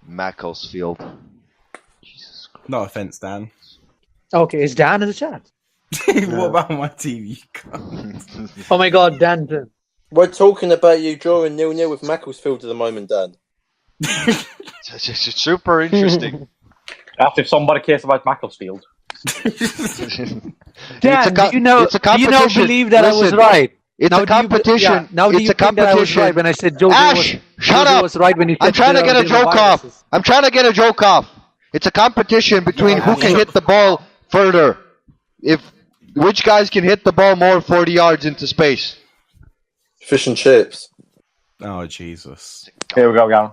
Macclesfield. Jesus Christ. No offense, Dan. Okay, is Dan in the chat? What about my TV? Oh my God, Dan. We're talking about you drawing 0-0 with Macclesfield at the moment, Dan. It's super interesting. That's if somebody cares about Macclesfield. Dan, do you now believe that I was right? It's a competition. Now do you think that I was right when I said Jose was right when he said I'm trying to get a joke off. I'm trying to get a joke off. It's a competition between who can hit the ball further. Which guys can hit the ball more 40 yards into space. Fish and chips. Oh Jesus! Here we go, Gavin.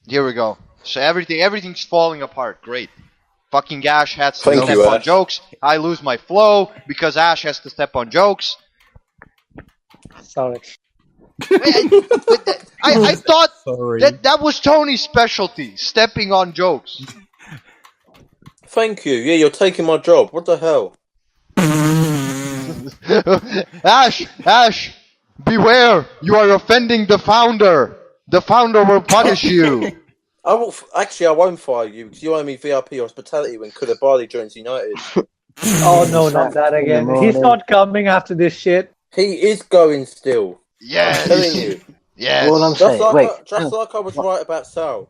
Here we go. So everything's falling apart. Great. Fucking Ash has to Thank step you, on Ash. jokes. I lose my flow because Ash has to step on jokes. Sorry. I thought Sorry. that was Tony's specialty, stepping on jokes. Thank you. Yeah, you're taking my job. What the hell? Ash, beware! You are offending the founder. The founder will punish you. Actually, I won't fire you because you owe me VIP hospitality when Koulibaly joins United. Oh no, not that again. He's not coming after this shit. He is going still. Yes. I'm telling you. Yes. All I'm saying, Just like I was right about Sal.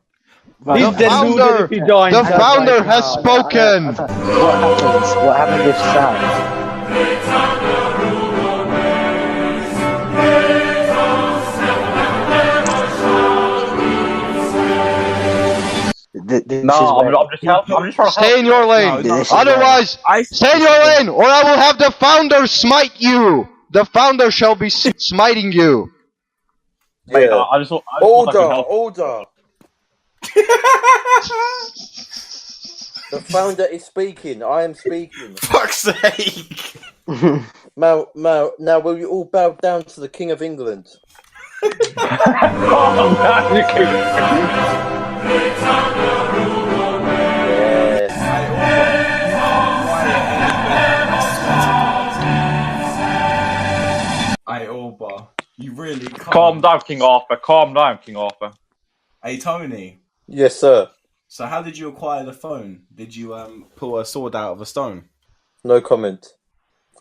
He's deluded if he joins. The founder has spoken. What happened with Sal? I'm just trying to help. Stay in your lane. No, Otherwise, stay in your lane, or I will have the founder smite you. The founder shall be smiting you. Mate, Yeah. I just want I can help. Order. The founder is speaking. I am speaking. Fuck's sake! Now, will you all bow down to the King of England? AUBA. You really can't. Calm down, King Arthur. Calm down, King Arthur. Hey Tony. Yes, sir. So how did you acquire the phone? Did you pull a sword out of a stone? No comment.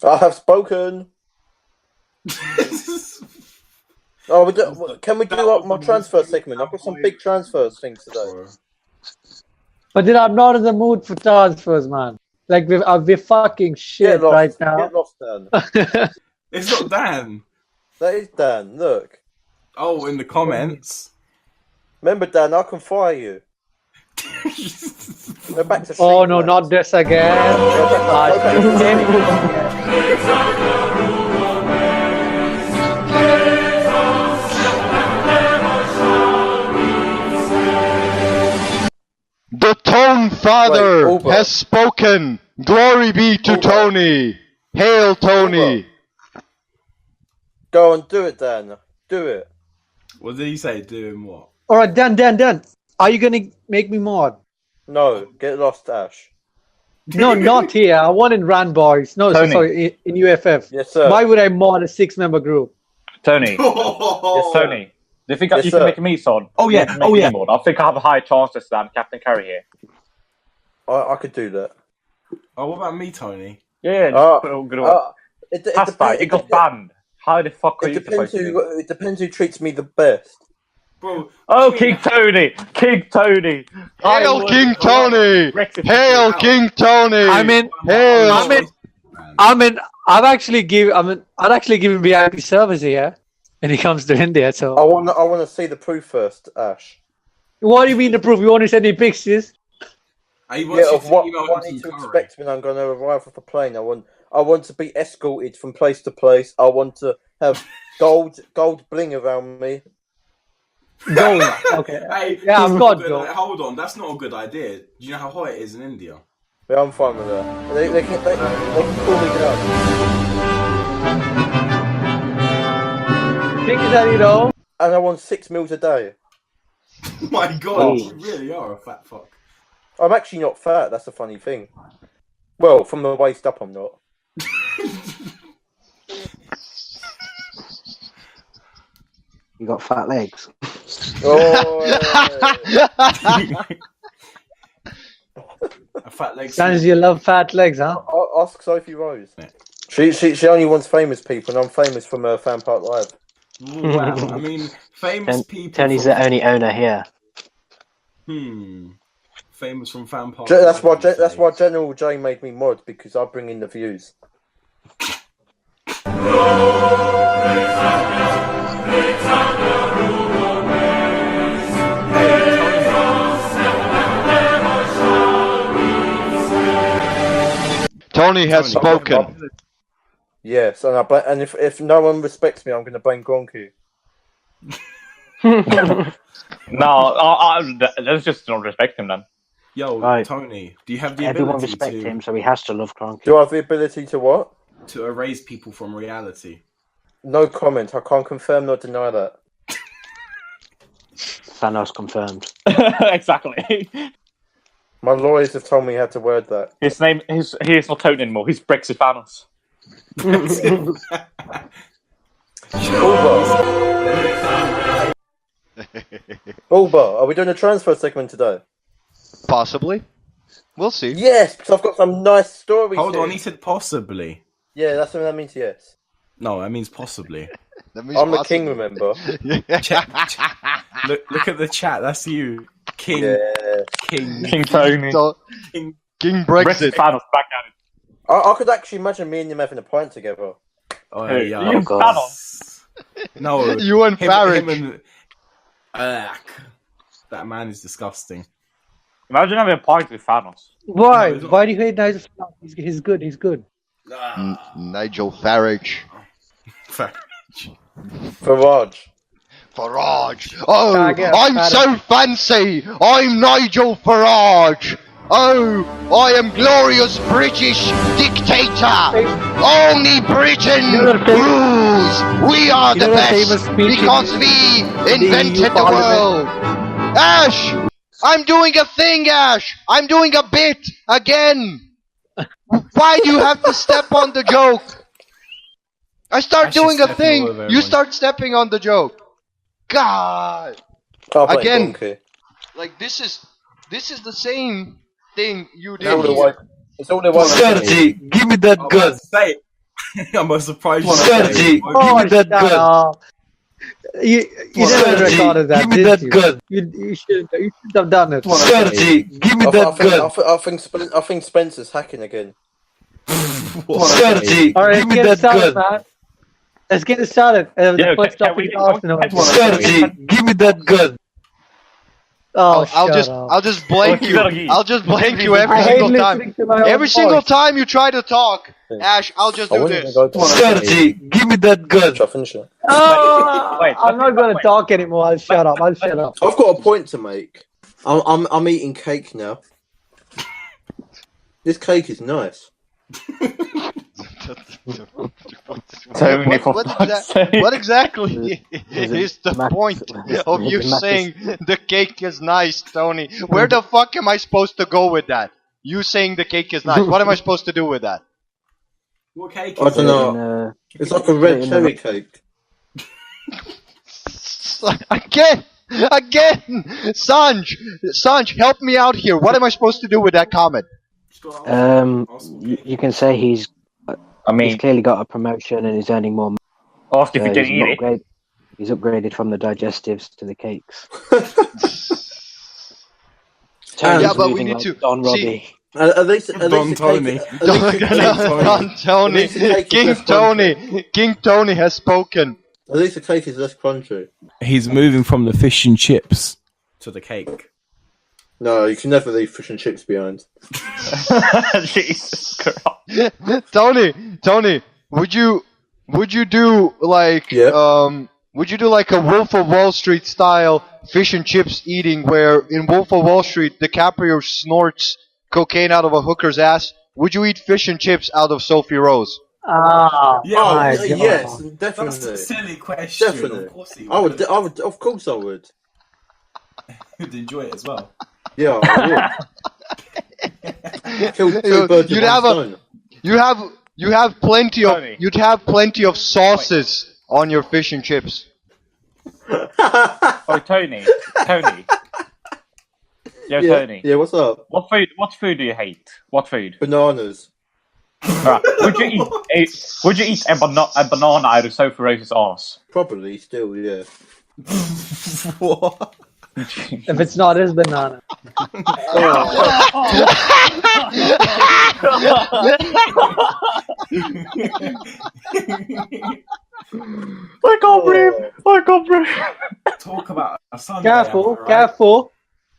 I have spoken. Oh, can we do up my transfer segment? I've got some big transfer things today. But then I'm not in the mood for transfers, man. Like we're fucking shit right now. Get lost, Dan. It's not Dan. That is Dan. Look. Oh, in the comments. Remember, Dan, I can fire you. Go back to Oh no, not this again. The Tone Father has spoken. Glory be to Tony. Hail Tony. Go on, do it, Dan. Do it. What did he say? Doing what? All right, Dan. Are you gonna make me mod? No, get lost, Ash. No, not here. I want in Rant boys. No, Tony. sorry, in UFF. Yes, sir. Why would I mod a 6-member group? Tony. Yes, sir. Tony. Do you think Yes, you sir. can make me son? Oh yeah. Make Oh me yeah. mod. I think I have a higher chances than Captain Carey here. I could do that. Oh, what about me, Tony? Yeah, just put it all good away. It got banned. How the fuck are you supposed to do? It depends who treats me the best. Bro. Oh, King Tony! King Tony! Hail King Tony! Hail King Tony! I'd actually give him VIP service here when he comes to India. So I want to see the proof first, Ash. what do you mean the proof? You want to send me pictures? He wants you Of to what email I him need to some curry. expect when I'm going to arrive off the plane. I want to be escorted from place to place. I want to have gold bling around me. Gold. Okay. Hey, Yeah, I've got but, gold. hold on, that's not a good idea. Do you know how hot it is in India? Yeah, I'm fine with that. They can call me down. Think that And I want 6 meals a day. Oh my god, you really are a fat fuck. I'm actually not fat. That's the funny thing. Well, from the waist up, I'm not. You got fat legs. Oh, A fat leg. Sanj, you love fat legs, huh? Ask Sophie Rose. She only wants famous people, and I'm famous from Fan Park Live. Wow. I mean, famous people. Tony's the only owner here. Famous from Fan Park. That's why General J made me mod, because I bring in the views. Tony has spoken. Yes, and if no one respects me, I'm going to blame Gronku. No, let's just not respect him then. Yo, Right. Tony, do you have the Everyone ability respects to him, so he has to love Cronky. Do I have the ability to what? to erase people from reality? No comment. I can't confirm nor deny that. Thanos confirmed. Exactly. My lawyers have told me how to word that. His name, he's not Tony anymore. He's Brexithanos. AUBA, are we doing a transfer segment today? Possibly. We'll see. Yes, because I've got some nice stories. Hold here. on, he said possibly. Yeah, that's what that means. Yes, No, that means possibly. That means I'm the possibly. king. Remember? Look at the chat. That's you, King. Yeah. King Tony. So, King. King Brexit. Brexithanos back at it. I could actually imagine me and him having a pint together. Oh Who? yeah. You God. Thanos. No, You and Farage. him and, that man is disgusting. Imagine having a pint with Thanos. Why? No, it's not. Why do you hate Nigel Farage? He's good. He's good. Nigel Farage. Farage. Farage. Oh, Faggot, I'm so fancy. I'm Nigel Farage. Oh, I am glorious British dictator. Only Britain You know the famous- rules. We are you the know the famous best speech because in we the invented EU the Parliament? world. Ash, I'm doing a thing, Ash. I'm doing a bit again. Why do you have to step on the joke? I start Ash is doing a stepping all thing, over you everyone. start stepping on the joke. God, I'll blame Again. Gronku. like this is the same thing you It's all did. the way. It's all the way. Sergi, give me that gun. Say, I'm surprised. Sergi, Oh, give me that shut gun. up. You never Sergi, recorded that, give me did that you? gun. You shouldn't have done it. Sergi, give me I that gun. think Spencer's hacking again. Sergi, All right, give let's me get it that started, gun. man. Let's get it started. The Yeah, first can topic we- is Arsenal. can we- Sergi, give me that gun. Oh, I'll shut just up. I'll just blank Oh, you. Sergi. I'll just blank you I every hate single listening time. to my own Every single voice. time you try to talk, Ash, I'll just I do wouldn't this. even go to Sergi, give me that gun. Shall I finish it? Oh, Wait, I'm not going to talk anymore. I'll shut up. I'll shut up. I've got a point to make. I'm eating cake now. This cake is nice. Tony, for what, fuck's sake. what exactly is the Mac- point of you the Mac is- saying the cake is nice, Tony? Where the fuck am I supposed to go with that? You saying the cake is nice. What am I supposed to do with that? What cake I is don't it? know. It's like a red cherry cake. Again! Sanj, help me out here. What am I supposed to do with that comment? You can say he's clearly got a promotion and he's earning more money. Ask if you didn't eat it. He's upgraded from the digestives to the cakes. Yeah, but we moving need like to Don see- Robbie. At least Don the Tony. cake- at Tony, King Tony has spoken. At least the cake is less crunchy. He's moving from the fish and chips to the cake. No, you can never leave fish and chips behind. Jesus Christ. Tony, would you do like would you do like a Wolf of Wall Street style fish and chips eating where in Wolf of Wall Street DiCaprio snorts cocaine out of a hooker's ass? Would you eat fish and chips out of Sophie Rose? Ah, Yeah, Oh, my yeah, God. yes, That's a definitely. silly question. Definitely. Of course he I would, of course I would. would enjoy it as well. Yeah, I would. Kill two birds with one stone. You have plenty Tony. you'd have plenty of sauces on your fish and chips. Oh, Tony. Yo, Tony. Yeah, what's up? What food do you hate? What food? Bananas. Right. Would you eat a banana out of Sophie Rose's arse? Probably still, yeah. What? If it's not his banana. I can't breathe. Talk about a Sunday. Right?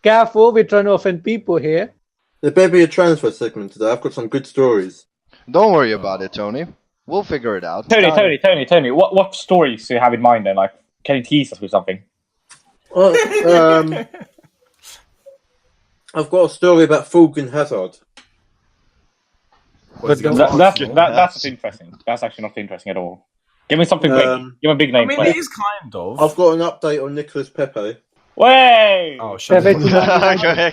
Careful. We're trying to offend people here. There better be a transfer segment today. I've got some good stories. Don't worry about it, Tony. We'll figure it out. Tony. What stories do you have in mind then? Like, can you tease us with something? I've got a story about Fulgen Hazard. That's not interesting. That's actually not interesting at all. Give me something big. Give me a big name. I mean, it is kind of. I've got an update on Nicolas Pepe. Way! Oh, shit.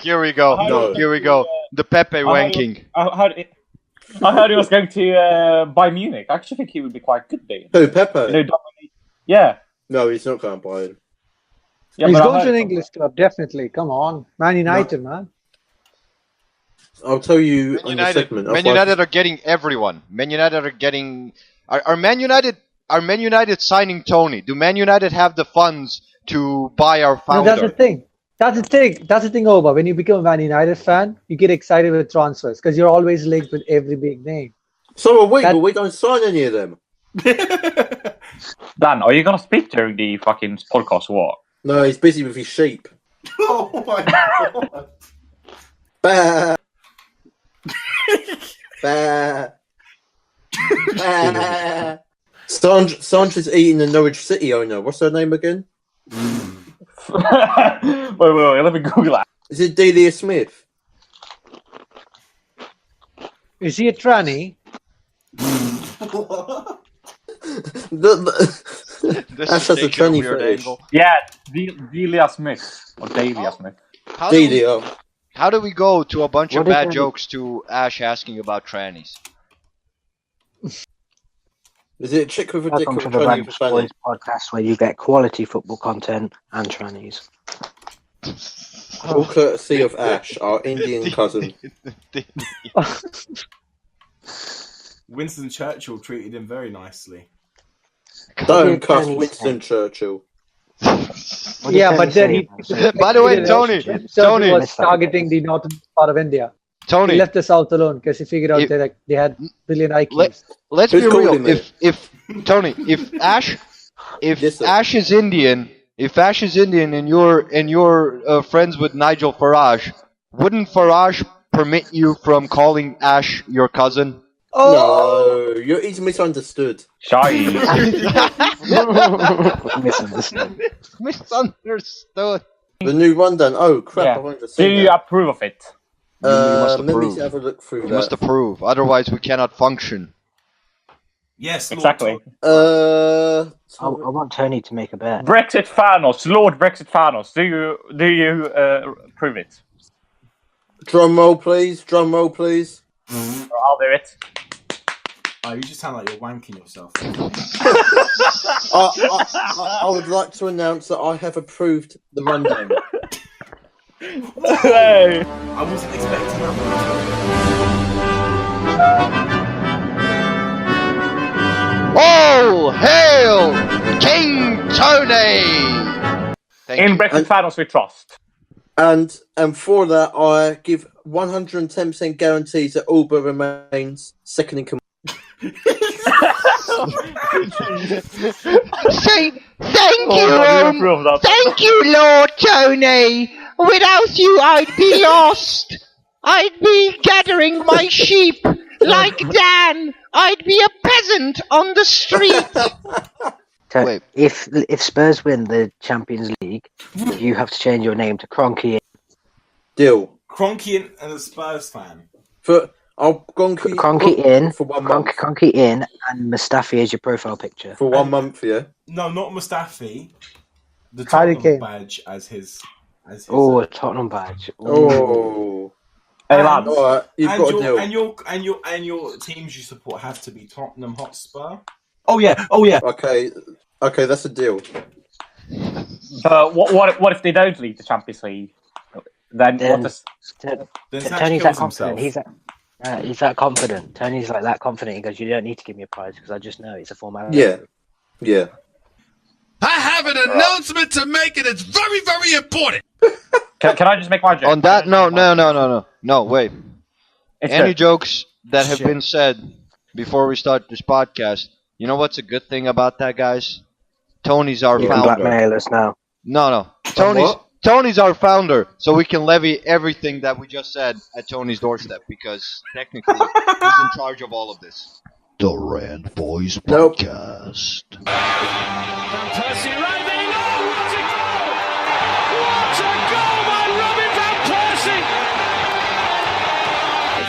Here we go. No. Here we go. The Pepe wanking. I heard he was going to Bayern Munich. I actually think he would be quite good there. Who, Pepe? Yeah. No, he's not going to Bayern. Yeah, He's going to an English club, definitely. Come on. Man United, man. I'll tell you in a segment. Man United are getting everyone. Man United are getting... Are Man United signing Tony? Do Man United have the funds to buy our founder? No, that's the thing, Oba. When you become a Man United fan, you get excited with transfers because you're always linked with every big name. So are we, but we don't sign any of them. Dan, are you going to speak during the fucking podcast or what? No, he's busy with his sheep. Oh my god. Bah. Bah. Bah. Sanj is eating the Norwich City owner. What's her name again? wait, let me Google that. Is it Delia Smith? Is he a tranny? That's such a tranny fetish. Yeah, Delia Smith. Or Delia Smith. How do we go to a bunch of bad jokes to Ash asking about trannies? Is it a chick with a dick Welcome or to a the tranny Rants with a tranny? podcast where you get quality football content and trannies. All courtesy of Ash, our Indian cousin. Winston Churchill treated him very nicely. Don't cuss Winston Churchill. Yeah, but then he... By the way, Tony was targeting the northern part of India. Tony, he left the south alone because he figured out they had billion IQs. Let's be real. If Ash is Indian, and you're friends with Nigel Farage, wouldn't Farage permit you from calling Ash your cousin? Oh. No, he's misunderstood. Shy. Misunderstood. The new rundown. Oh crap! Yeah. I wanted to see Do you approve of it? Let me have a look through that. You must approve, otherwise we cannot function. Yes, exactly. I want Tony to make a bet. Brexithanos, Lord Brexithanos. Do you prove it? Drum roll, please. Drum roll, please. I'll do it. Oh, you just sound like you're wanking yourself. I would like to announce that I have approved the rundown. Hey. I wasn't expecting that. Oh, hail King Tony! In Brexithanos we trust. And for that, I give 110% guarantees that AUBA remains second in command. Thank you, Lord Tony. Without you, I'd be lost. I'd be gathering my sheep like Dan. I'd be a peasant on the street. Wait. If Spurs win the Champions League, you have to change your name to Cronky. Deal. Cronky and a Spurs fan. I'll Cronky in for 1 month. Cronky in, and Mustafi as your profile picture for 1 month. Yeah. No, not Mustafi. The Tottenham badge as his. A Tottenham badge. Oh. Hey lads. Right, you've got a deal. And your teams you support have to be Tottenham Hotspur. Oh yeah. Okay, that's a deal. What if they don't lead the Champions League? Then what does... Tony's that confident. He's that confident. Tony's like that confident. He goes, "You don't need to give me a prize because I just know it's a formality." Yeah. I have an announcement to make, and it's very, very important. Can I just make my joke? On that, no, wait. Any jokes that have been said before we start this podcast, you know what's a good thing about that, guys? Tony's our founder. Blackmail us now. No. Tony's our founder, so we can levy everything that we just said at Tony's doorstep, because technically he's in charge of all of this. The Rant Boys Podcast. Van Persie right there. Oh, what a goal! What a goal by Robin Van Persie!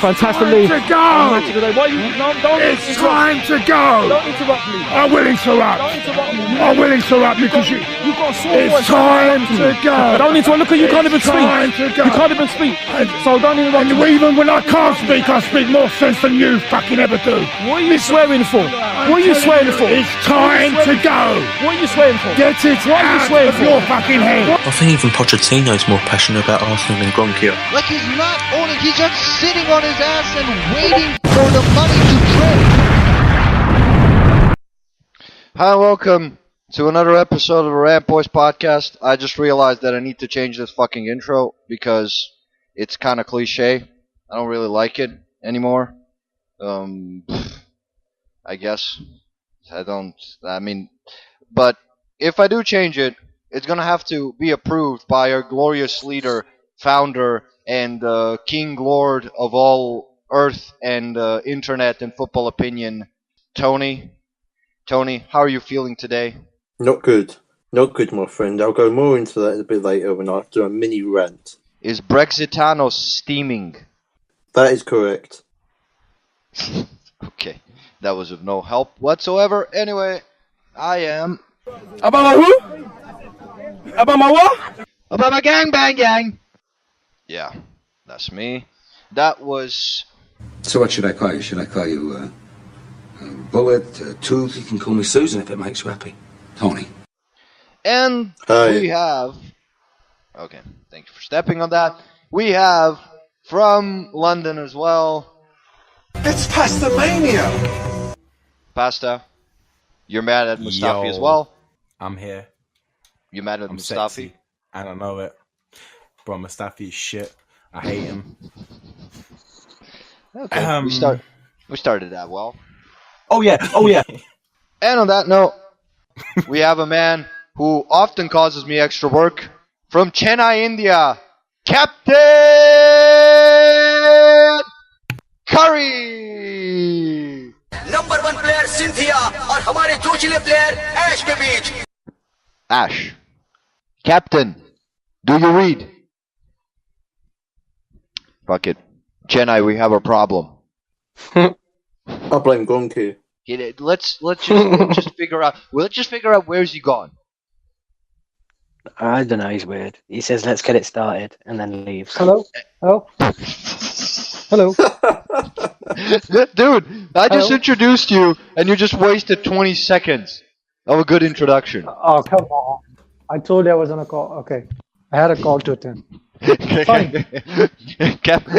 Fantastic lead. Time to go! It's time to go! Don't interrupt me. I will interrupt. Don't interrupt me. I will interrupt because you've got so it's time to go! I don't need to look at you. Can't even speak. Time to go! You can't even speak. So don't interrupt me. And even when I can't speak, I speak more sense than you fucking ever do. What are you swearing for? What are you swearing for? It's time to go! What are you swearing for? Get it out of your fucking head! I think even Pochettino's more passionate about Arsenal than Gronkia. Like he's not owning, he's just sitting on his ass and waiting for the money to drip. Hi, welcome to another episode of the Rant Boys Podcast. I just realized that I need to change this fucking intro because it's kind of cliche. I don't really like it anymore. I guess. But if I do change it, it's gonna have to be approved by our glorious leader, founder, and king lord of all earth and internet and football opinion, Tony. Tony, how are you feeling today? Not good, my friend. I'll go more into that a bit later when I do a mini rant. Is Brexithanos steaming? That is correct. Okay, that was of no help whatsoever. Anyway, I am. About my who? About my what? About my gang. Yeah, that's me. That was... So what should I call you? Should I call you Bullet, Tooth? You can call me Susan if it makes you happy. Tony. And we have... Okay, thank you for stepping on that. We have from London as well... It's Pasta Mania! Pasta, you're mad at Mustafi as well? I'm here. You mad at I'm Mustafi? Sexy. I don't know it. Bro, Mustafi is shit. I hate him. Okay, we started that well. Oh yeah. And on that note, we have a man who often causes me extra work from Chennai, India, Captain Curry. Number 1 player Cynthia और हमारे दूसरे player Ash के बीच. Ash, Captain, do you read? Fuck it. Chennai, we have a problem. I blame Gronky. Let's just figure out. Let's just figure out where's he gone. I don't know. He's weird. He says, "Let's get it started," and then leaves. Hello. Dude, I just introduced you, and you just wasted 20 seconds of a good introduction. Oh, come on. I told you I was on a call. Okay. I had a call to attend. Fine.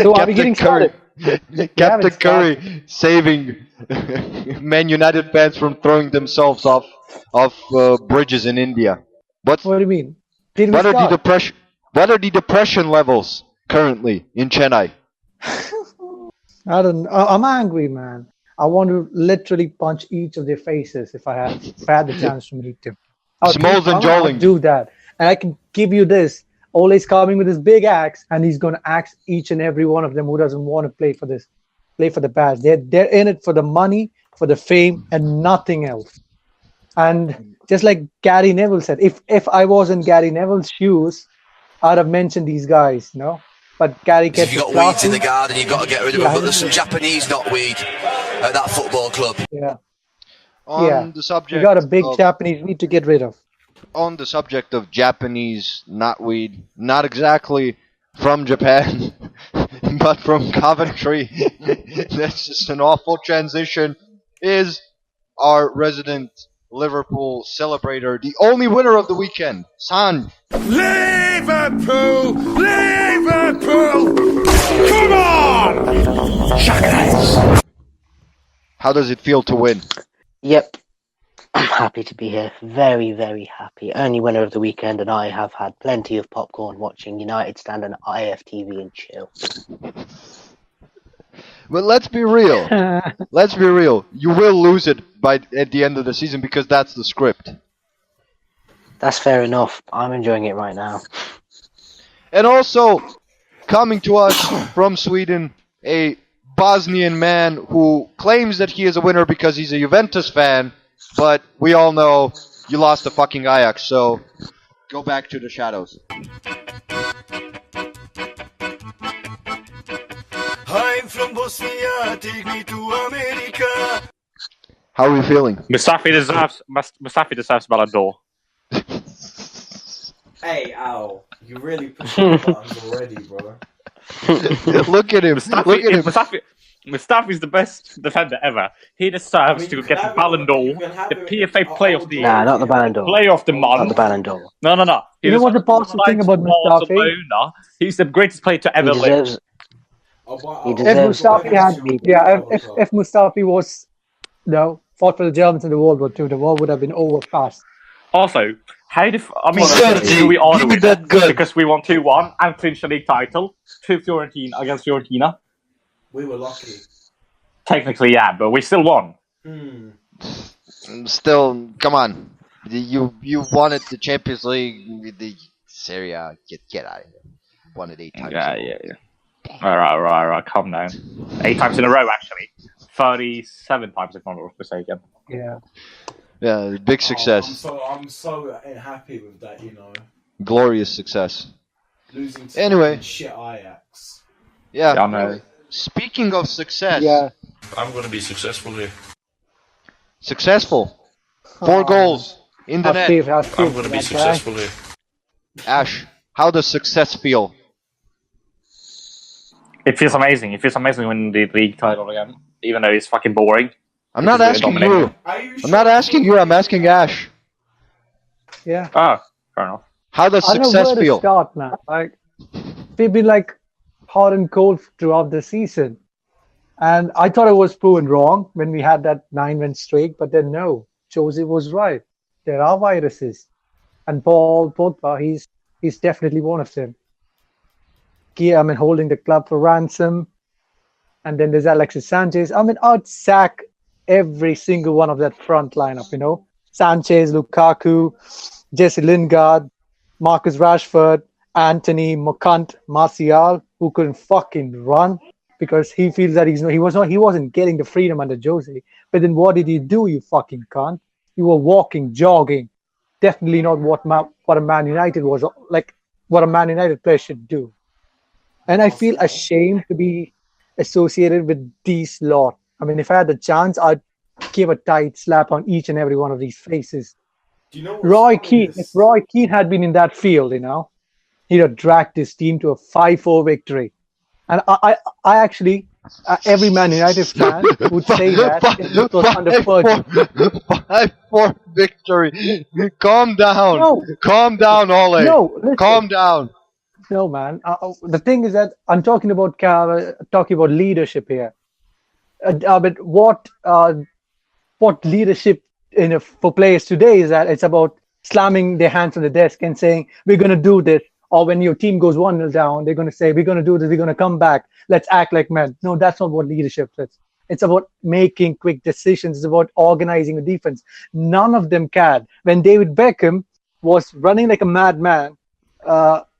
So are we getting started? Captain Curry saving Man United fans from throwing themselves off bridges in India. What do you mean? What are the depression levels currently in Chennai? I don't know. I'm angry, man. I want to literally punch each of their faces if I had the chance to meet them. Smalls and Joling. Do that. And I can give you this. Ole's coming with his big axe, and he's going to axe each and every one of them who doesn't want to play for the badge. They're in it for the money, for the fame, and nothing else. And just like Gary Neville said, if I was in Gary Neville's shoes, I'd have mentioned these guys, you know. But Gary kept if you've got weeds in the garden, you've got to get rid of them. But there's some Japanese knotweed at that football club. Yeah. On the subject, you got a big Japanese weed to get rid of. On the subject of Japanese knotweed, not exactly from Japan, but from Coventry. That's just an awful transition. Is our resident Liverpool celebrator, the only winner of the weekend, Sanj. Liverpool! Liverpool! Come on! Shackles! How does it feel to win? Yep. I'm happy to be here. Very, very happy. Only winner of the weekend, and I have had plenty of popcorn watching United stand on AFTV and chill. But let's be real. Let's be real. You will lose it at the end of the season because that's the script. That's fair enough. I'm enjoying it right now. And also, coming to us from Sweden, a Bosnian man who claims that he is a winner because he's a Juventus fan, but we all know you lost to fucking Ajax, so go back to the shadows. I'm from Bosnia, take me to America. How are you feeling? Muscrapi deserves Ballon d'Or. Hey, Al, you really pushed the buttons already, bro. Look at him. Look at him. Mustafi's the best defender ever. He deserves to get the Ballon d'Or, the PFA Player of the Year. Nah, not the Ballon d'Or. Player of the Month. Not the Ballon d'Or. No. You know what the positive thing about Mustafi? He's the greatest player to ever live. If Mustafi was, fought for the Germans in the World War II, the war would have been over fast. Also, Sergi, we are give me that gun. because we won 2-1 and clinched the league title to Fiorentina against Fiorentina. We were lucky. Technically, yeah, but we still won. Still, come on. You wanted the Champions League with the Serie A. Get out of here. Won it 8 times. Yeah. All right. Calm down. 8 times in a row, actually. 37 times, if I'm not mistaken. Yeah, big success. I'm so happy with that, you know. Glorious success. Losing to anyway, shit Ajax. Yeah. I know. Speaking of success. Yeah. I'm going to be successful here. Successful. 4 goals in the net. I'm going to be successful here. Ash, how does success feel? It feels amazing. It feels amazing winning the league title again, even though it's fucking boring. I'm not asking you. I'm not asking you. I'm asking Ash. Yeah. Ah, fair enough. How does success I know where feel? to start, man. We've been hot and cold throughout the season, and I thought I was proven wrong when we had that 9-win streak. But then no, Jose was right. There are viruses, and Paul Pogba, he's definitely one of them. Holding the club for ransom, and then there's Alexis Sanchez. I'd sack every single one of that front lineup. Sanchez, Lukaku, Jesse Lingard, Marcus Rashford, Anthony, McCunt, Martial, who couldn't fucking run because he feels that he wasn't getting the freedom under Jose. But then what did he do? You fucking cunt! You were walking, jogging. Definitely not what a Man United was like. What a Man United player should do. And I feel ashamed to be associated with these lot. If I had the chance, I'd give a tight slap on each and every one of these faces. Do you know Roy Keane, if Roy Keane had been in that field, he'd have dragged his team to a 5-4 victory. And I actually, every Man United fan would say that it was under 5-4 victory. Calm down. No. Calm down, Ole. No, listen. Calm down. No, man. The thing is that I'm talking about leadership here. But what leadership for players today is that it's about slamming their hands on the desk and saying, we're going to do this. Or when your team goes 1-0 down, they're going to say, we're going to do this, we're going to come back. Let's act like men. No, that's not what leadership is. It's about making quick decisions. It's about organizing a defense. None of them can. When David Beckham was running like a madman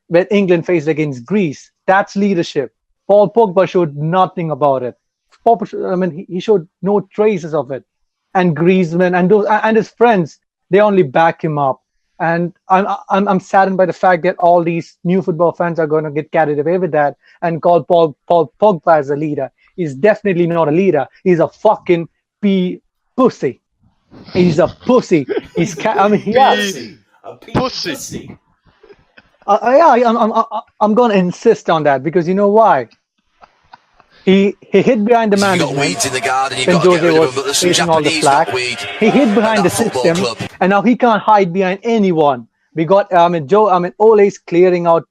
when England faced against Greece, that's leadership. Paul Pogba showed nothing about it. He showed no traces of it. And Griezmann and his friends, they only back him up. And I'm saddened by the fact that all these new football fans are going to get carried away with that and call Paul Pogba as a leader. He's definitely not a leader. He's a fucking pussy. He's a pussy. He's pussy. I'm going to insist on that because you know why? He hid behind the You've got management. weeds in the garden, you've When got to get Jose rid of was them, but there's some facing all the Japanese flack. knotweed. He hid behind the At that football system, club. and now he can't hide behind anyone. We got Ole's clearing out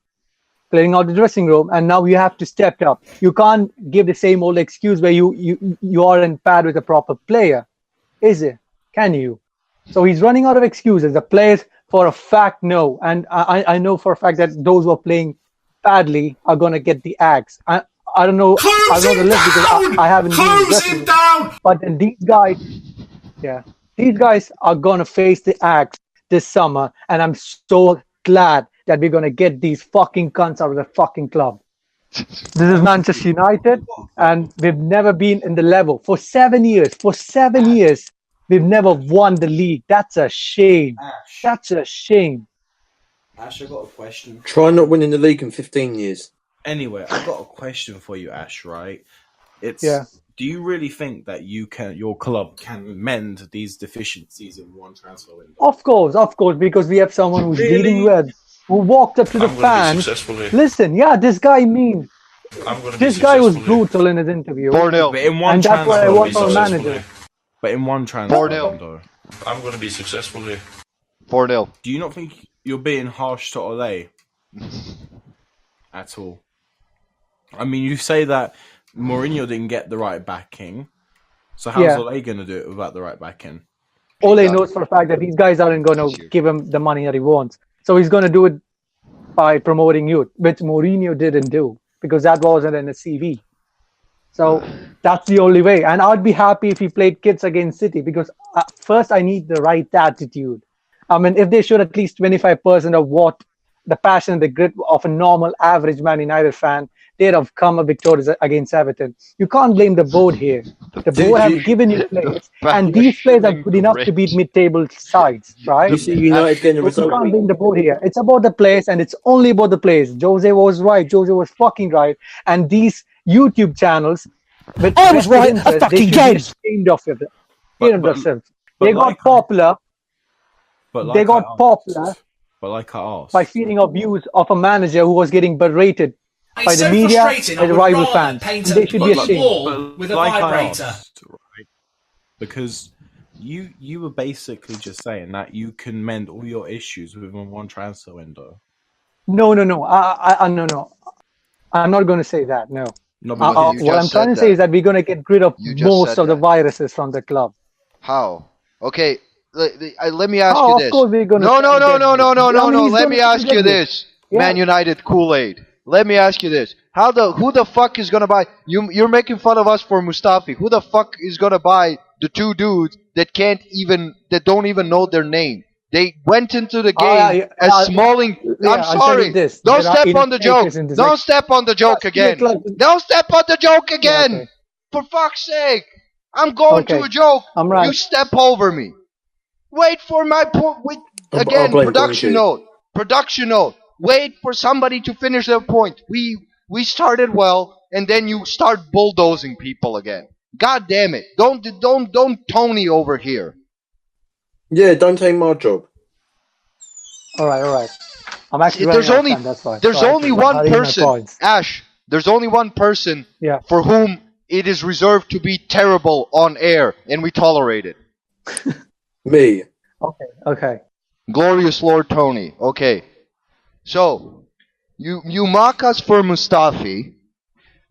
the dressing room, and now you have to step up. You can't give the same old excuse where you aren't paired with a proper player, is it? Can you? So he's running out of excuses. The players, for a fact, know, and I know for a fact that those who are playing badly are gonna get the axe. I don't know. I don't know the list because I haven't been down. But then these guys are gonna face the axe this summer, and I'm so glad that we're gonna get these fucking cunts out of the fucking club. This is Manchester United, and we've never been in the level for 7 years. For 7 years, we've never won the league. That's a shame. That's a shame. Ash, I got a question. Try not winning the league in 15 years. Anyway, I've got a question for you, Ash, right? Yeah. Do you really think that your club can mend these deficiencies in one transfer window? Of course, because we have someone who's leading red, who walked up to the fans. Listen, this guy means. This guy was brutal in his interview. 4-0. And that's what I want from a manager. But in one transfer window. I'm going to be successful here. 4-0. Do you not think you're being harsh to Ole? At all? I mean, you say that Mourinho didn't get the right backing, so how's Ole going to do it without the right backing? Ole knows for a fact that these guys aren't going to give him the money that he wants, so he's going to do it by promoting youth, which Mourinho didn't do because that wasn't in the CV. So that's the only way, and I'd be happy if he played kids against City because first I need the right attitude. I mean, if they showed at least 25% of what the passion, the grit of a normal average Man United fan, they'd have come victorious against Everton. You can't blame the board here. The board have given you players, and these players are good enough to beat mid-table sides, right? You see United getting a You result. can't blame the board here. It's about the players, and it's only about the players. Jose was right. Jose was fucking right. And these YouTube channels, with I was right. interest, A fucking they should game. be ashamed of it. Themselves. They got popular. They got popular. But like I asked, by feeding off views of a manager who was getting berated by the media and the rival fans. They should be ashamed. With a vibrator. Right? Because you were basically just saying that you can mend all your issues within one transfer window. No. No. I'm not going to say that. No. What I'm trying to say is that we're going to get rid of most of the viruses from the club. How? Okay. Let me ask you this. Of course we're gonna no. Let me ask you this. Man United Kool-Aid. Let me ask you this. Who the fuck is gonna buy? You're making fun of us for Mustafi. Who the fuck is gonna buy the two dudes that don't even know their name? They went into the game as Smalling. I'm sorry. Don't step on the joke. Don't step on the joke again. Don't step on the joke again. Okay. For fuck's sake. I'm going to a joke. I'm right. You step over me. Wait for my point. Again, production note. Wait for somebody to finish their point. We started well, and then you start bulldozing people again. God damn it! Don't Tony over here. Yeah, don't take my job. All right. I'm actually. There's only one person, Ash. There's only one person for whom it is reserved to be terrible on air, and we tolerate it. Me. Okay. Glorious Lord Tony. Okay. So, you mock us for Mustafi,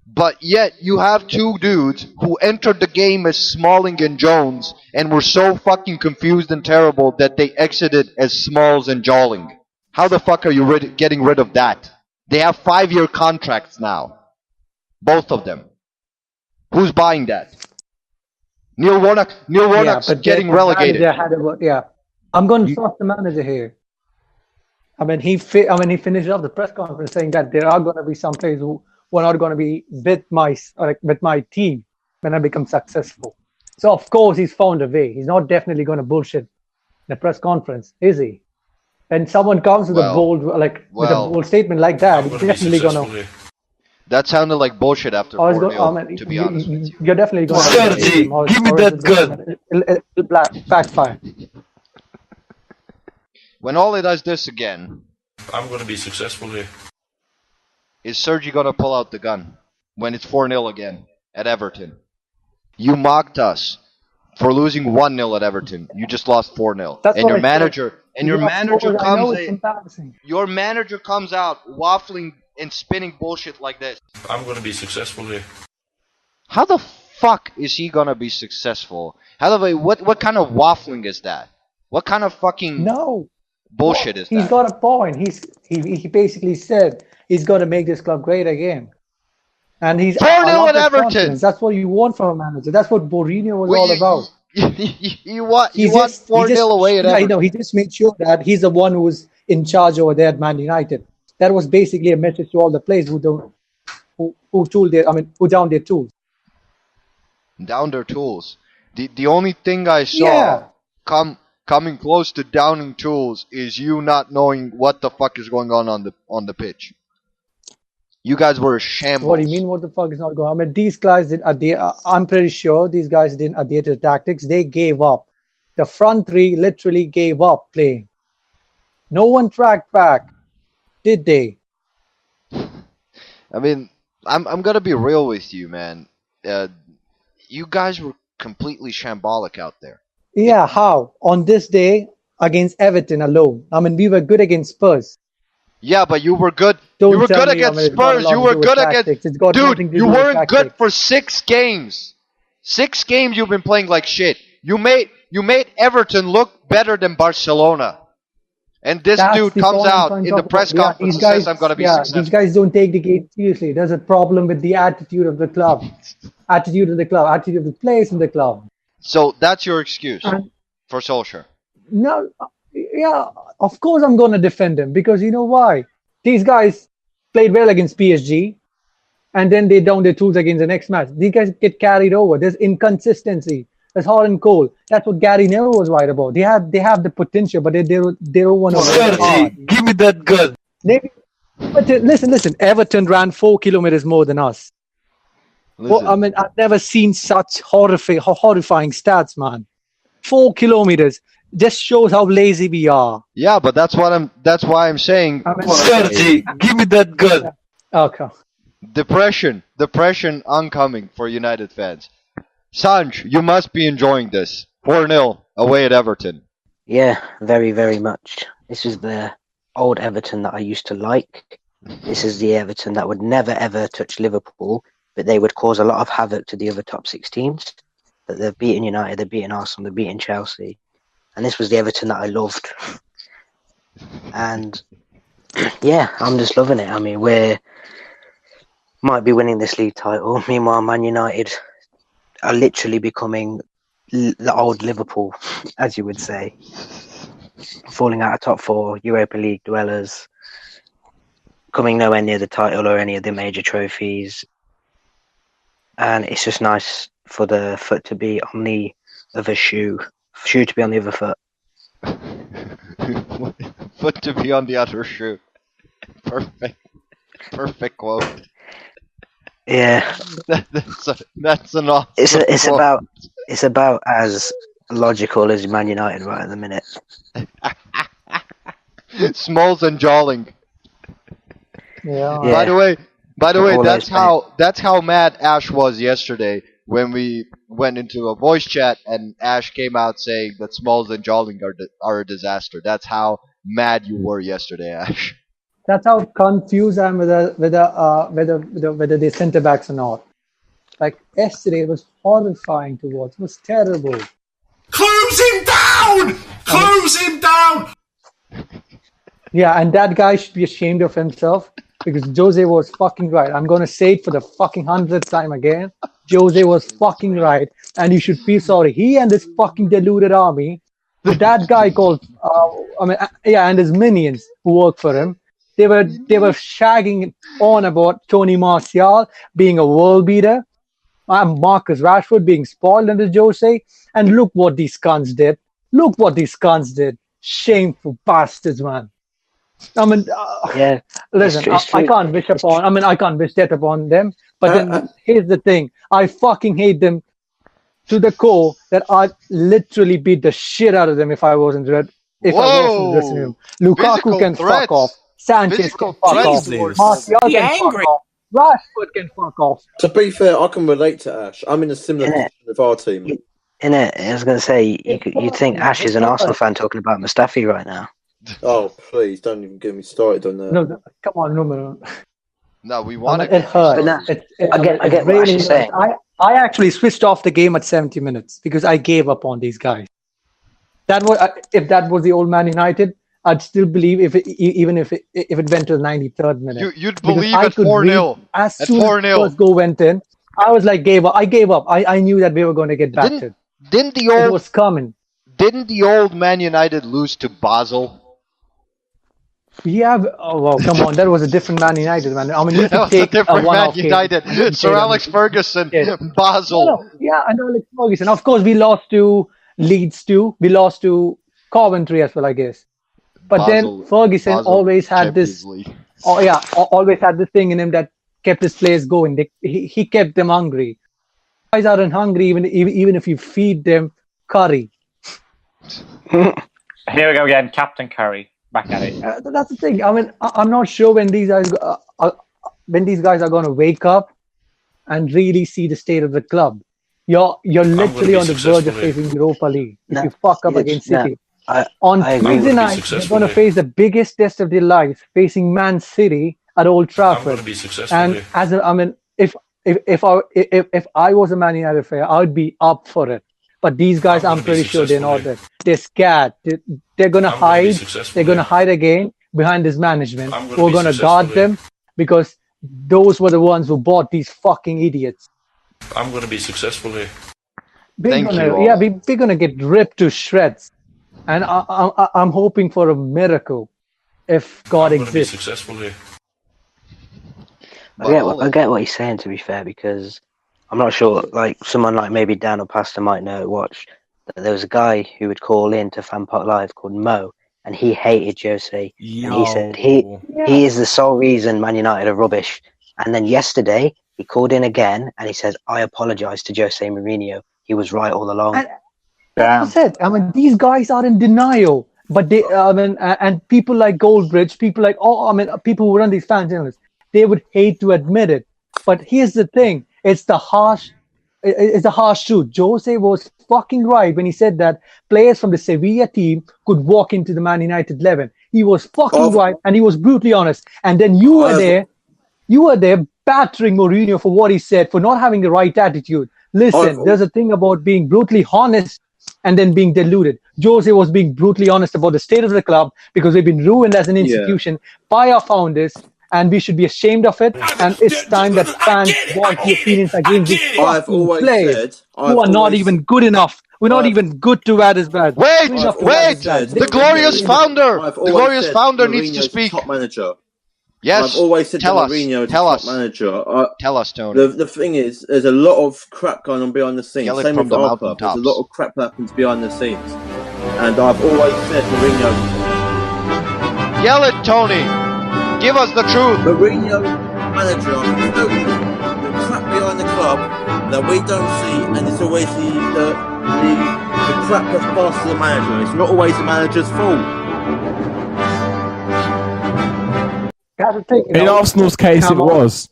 but yet you have two dudes who entered the game as Smalling and Jones and were so fucking confused and terrible that they exited as Smalls and Jolling. How the fuck are you getting rid of that? They have 5-year contracts now. Both of them. Who's buying that? Neil Warnock's getting relegated. I'm going to trust the manager here. I mean, he finished off the press conference saying that there are going to be some players who are not going to be with my team when I become successful. So of course he's found a way. He's not definitely going to bullshit the press conference, is he? And someone comes with a bold statement like that, he's definitely going to. That sounded like bullshit after 4-0, to be honest with you. You're definitely going to... Give me that gun. It'll backfire. When Ole does this again... I'm going to be successful here. Is Sergi going to pull out the gun when it's 4-0 again? at Everton. You mocked us for losing 1-0 at Everton. You just lost 4-0. That's And what your I said. manager and your Yeah, manager I know comes it's embarrassing. your manager comes out waffling and spinning bullshit like this. I'm going to be successful here. How the fuck is he gonna be successful? What kind of waffling is that? What kind of fucking bullshit is that? He's got a point. He basically said he's got to make this club great again. And he's 4-0 at Everton. That's what you want from a manager. That's what Mourinho was all about. You want 4-0 away at Everton. I know. He just made sure that he's the one who was in charge over there at Man United. That was basically a message to all the players who down their tools. Down their tools. The only thing I saw coming close to downing tools is you not knowing what the fuck is going on the pitch. You guys were a shambles. What do you mean? What the fuck is not going on? I mean, these guys did adhere. I'm pretty sure these guys didn't adhere to the tactics. They gave up. The front three literally gave up playing. No one tracked back, did they? I mean, I'm gonna be real with you, man. You guys were completely shambolic out there. Yeah, how? On this day against Everton alone. I mean, we were good against Spurs. Yeah, but you were good. You were good against Spurs. You were good against. Dude, you weren't good for 6 games. 6 games you've been playing like shit. You made Everton look better than Barcelona. And this dude comes out in the press conference and says, I'm going to be successful. These guys don't take the game seriously. There's a problem with the attitude of the club. Attitude of the players in the club. So that's your excuse for Solskjaer? No, yeah, of course I'm going to defend him because you know why? These guys played well against PSG and then they down their tools against the next match. These guys get carried over. There's inconsistency. There's hot and cold. That's what Gary Neville was right about. They have the potential, but they don't want to. Give me that gun. But listen. Everton ran 4 kilometers more than us. Well, I mean, I've never seen such horrifying stats, man. 4 kilometers just shows how lazy we are. Yeah, but that's why I'm saying. Sergi, give me that gun. Okay. Depression oncoming for United fans. Sanj, you must be enjoying this. 4-0 away at Everton. Yeah, very, very much. This is the old Everton that I used to like. This is the Everton that would never, ever touch Liverpool, but they would cause a lot of havoc to the other top 6 teams. But they've beaten United, they've beaten Arsenal, they've beaten Chelsea. And this was the Everton that I loved. And, yeah, I'm just loving it. I mean, we might be winning this league title. Meanwhile, Man United are literally becoming the old Liverpool, as you would say. Falling out of top 4, Europa League dwellers, coming nowhere near the title or any of the major trophies. And it's just nice for the foot to be on the other shoe to be on the other foot. Foot to be on the other shoe. Perfect quote. Yeah, that's an awesome. It's about as logical as Man United right at the minute. Smalls and Jolling. Yeah. By the way, that's how mad Ash was yesterday when we went into a voice chat and Ash came out saying that Smalls and Jolling are a disaster. That's how mad you were yesterday, Ash. That's how confused I am whether they're centre backs or not. Like yesterday, it was horrifying to watch. It was terrible. Close him down! Close him down! Yeah, and that guy should be ashamed of himself because Jose was fucking right. I'm going to say it for the fucking 100th time again. Jose was fucking right, and you should feel sorry. He and his fucking deluded army, that guy called, and his minions who work for him, they were shagging on about Tony Martial being a world beater, Marcus Rashford being spoiled under Jose, and look what these cunts did. Shameful bastards, man. I mean, listen, I can't wish death upon them. But then here's the thing: I fucking hate them to the core. That I'd literally beat the shit out of them if I wasn't in the dressing room. Lukaku can fuck off. Sanchez can fuck off. Martial can fuck off. Rashford can fuck off. To be fair, I can relate to Ash. I'm in a similar position with our team. Innit? I was going to say, you'd think Ash is an Arsenal fan talking about Muscrapi right now. Oh, please, don't even get me started on that. No, come on, no. No, we want it hurts. I get what Ash is saying. I actually switched off the game at 70 minutes because I gave up on these guys. If that was the old Man United, I'd still believe even if it went to the 93rd minute. You'd believe at 4-0. As soon as the first goal went in, I was like, I gave up. I knew that we were going to get battered. It was coming. Didn't the old Man United lose to Basel? Yeah, well, come on, that was a different Man United, man. I mean, you that could was take a different Man one-off United. Sir Alex Ferguson, Basel. No, yeah, and Alex Ferguson. Of course, we lost to Leeds too. We lost to Coventry as well, I guess. But then Ferguson always had this. Always had this thing in him that kept his players going. He kept them hungry. Guys aren't hungry even if you feed them curry. Here we go again, Captain Curry. Back at it. That's the thing. I mean, I'm not sure when these guys are going to wake up and really see the state of the club. You're literally on the verge of facing Europa League if you fuck up against City. On Tuesday night, they're going to face the biggest test of their lives, facing Man City at Old Trafford. And if I was a Man United fan, I would be up for it. But these guys, I'm pretty sure they're not there. They're scared. They're going to hide. They're going to hide again behind this management. We're going to guard them because those were the ones who bought these fucking idiots. I'm going to be successful here. We're going to get ripped to shreds. And I'm hoping for a miracle if God exists. I'm going to be successful here. I get what he's saying, to be fair, because I'm not sure, like, someone like maybe Dan or Pastor might know, there was a guy who would call in to FanPot Live called Mo, and he hated Jose. And he said he is the sole reason Man United are rubbish. And then yesterday, he called in again, and he said, I apologise to Jose Mourinho. He was right all along. That's what I said. I mean, these guys are in denial. But they, and people like Goldbridge, people who run these fan channels, they would hate to admit it. But here's the thing. It's the harsh truth. Jose was fucking right when he said that players from the Sevilla team could walk into the Man United 11. He was fucking right, and he was brutally honest. And then you were there battering Mourinho for what he said, for not having the right attitude. Listen, there's a thing about being brutally honest and then being deluded. Jose was being brutally honest about the state of the club because we've been ruined as an institution by our founders. And we should be ashamed of it. And it's time that fans voice the opinions against these fucking players who are not even good enough. We're not even good to add as bad. Wait! The glorious founder! The glorious founder needs to speak. Top manager. Yes. I've always said Mourinho is top manager. Tell us, Tony. The thing is, there's a lot of crap going on behind the scenes. Same with Arfa. There's a lot of crap that happens behind the scenes. And I've always said Mourinho. Yell it, Tony! Give us the truth. Mourinho, manager, the crap behind the club that we don't see, and it's always the crap that's passed to the manager. It's not always the manager's fault. In Arsenal's case, it was.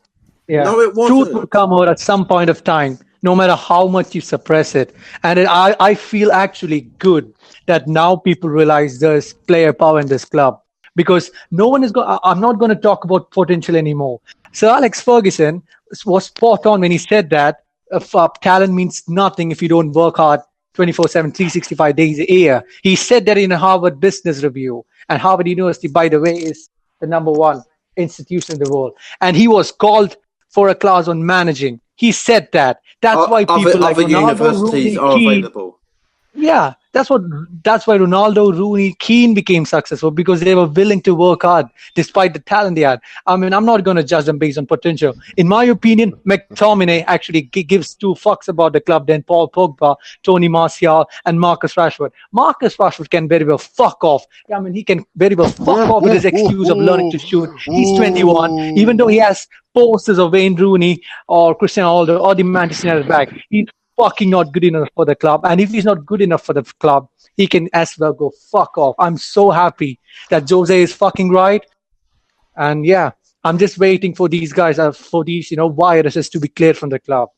Yeah. No, it wasn't. Truth will come out at some point of time, no matter how much you suppress it. And I feel actually good that now people realize there's player power in this club. Because no one is going. I'm not going to talk about potential anymore. Sir Alex Ferguson was spot on when he said that talent means nothing if you don't work hard 24/7, 365 days a year. He said that in a Harvard Business Review. And Harvard University, by the way, is the #1 institution in the world. And he was called for a class on managing. He said that. That's why people like other universities are available. Yeah, that's why Ronaldo, Rooney, Keane became successful because they were willing to work hard despite the talent they had. I mean, I'm not going to judge them based on potential. In my opinion, McTominay actually gives 2 fucks about the club than Paul Pogba, Tony Martial, and Marcus Rashford. Marcus Rashford can very well fuck off. I mean, he can very well fuck off with his excuse of learning to shoot. He's 21, even though he has posters of Wayne Rooney or Cristiano Ronaldo or the Manchester United back. He's fucking not good enough for the club, and if he's not good enough for the club, he can as well go fuck off. I'm so happy that Jose is fucking right, and yeah, I'm just waiting for these guys, for these, viruses to be cleared from the club.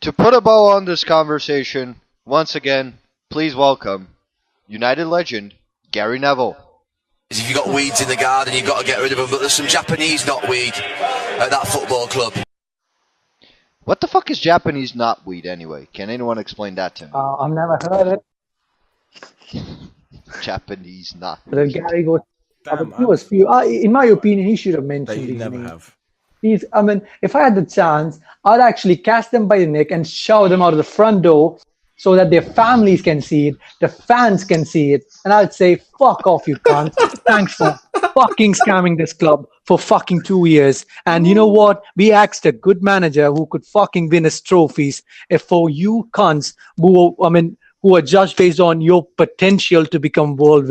To put a bow on this conversation, once again, please welcome United legend Gary Neville. If you've got weeds in the garden, you've got to get rid of them. But there's some Japanese knotweed at that football club. What the fuck is Japanese knotweed anyway? Can anyone explain that to me? I've never heard it. Japanese knotweed. But then Gary goes. In my opinion, he should have mentioned these names. If I had the chance, I'd actually catch them by the neck and shove them out of the front door so that their families can see it, the fans can see it, and I'd say, fuck off, you cunt. Thanks for fucking scamming this club for fucking 2 years. And you know what? We asked a good manager who could fucking win us trophies. If for you cunts who are judged based on your potential to become world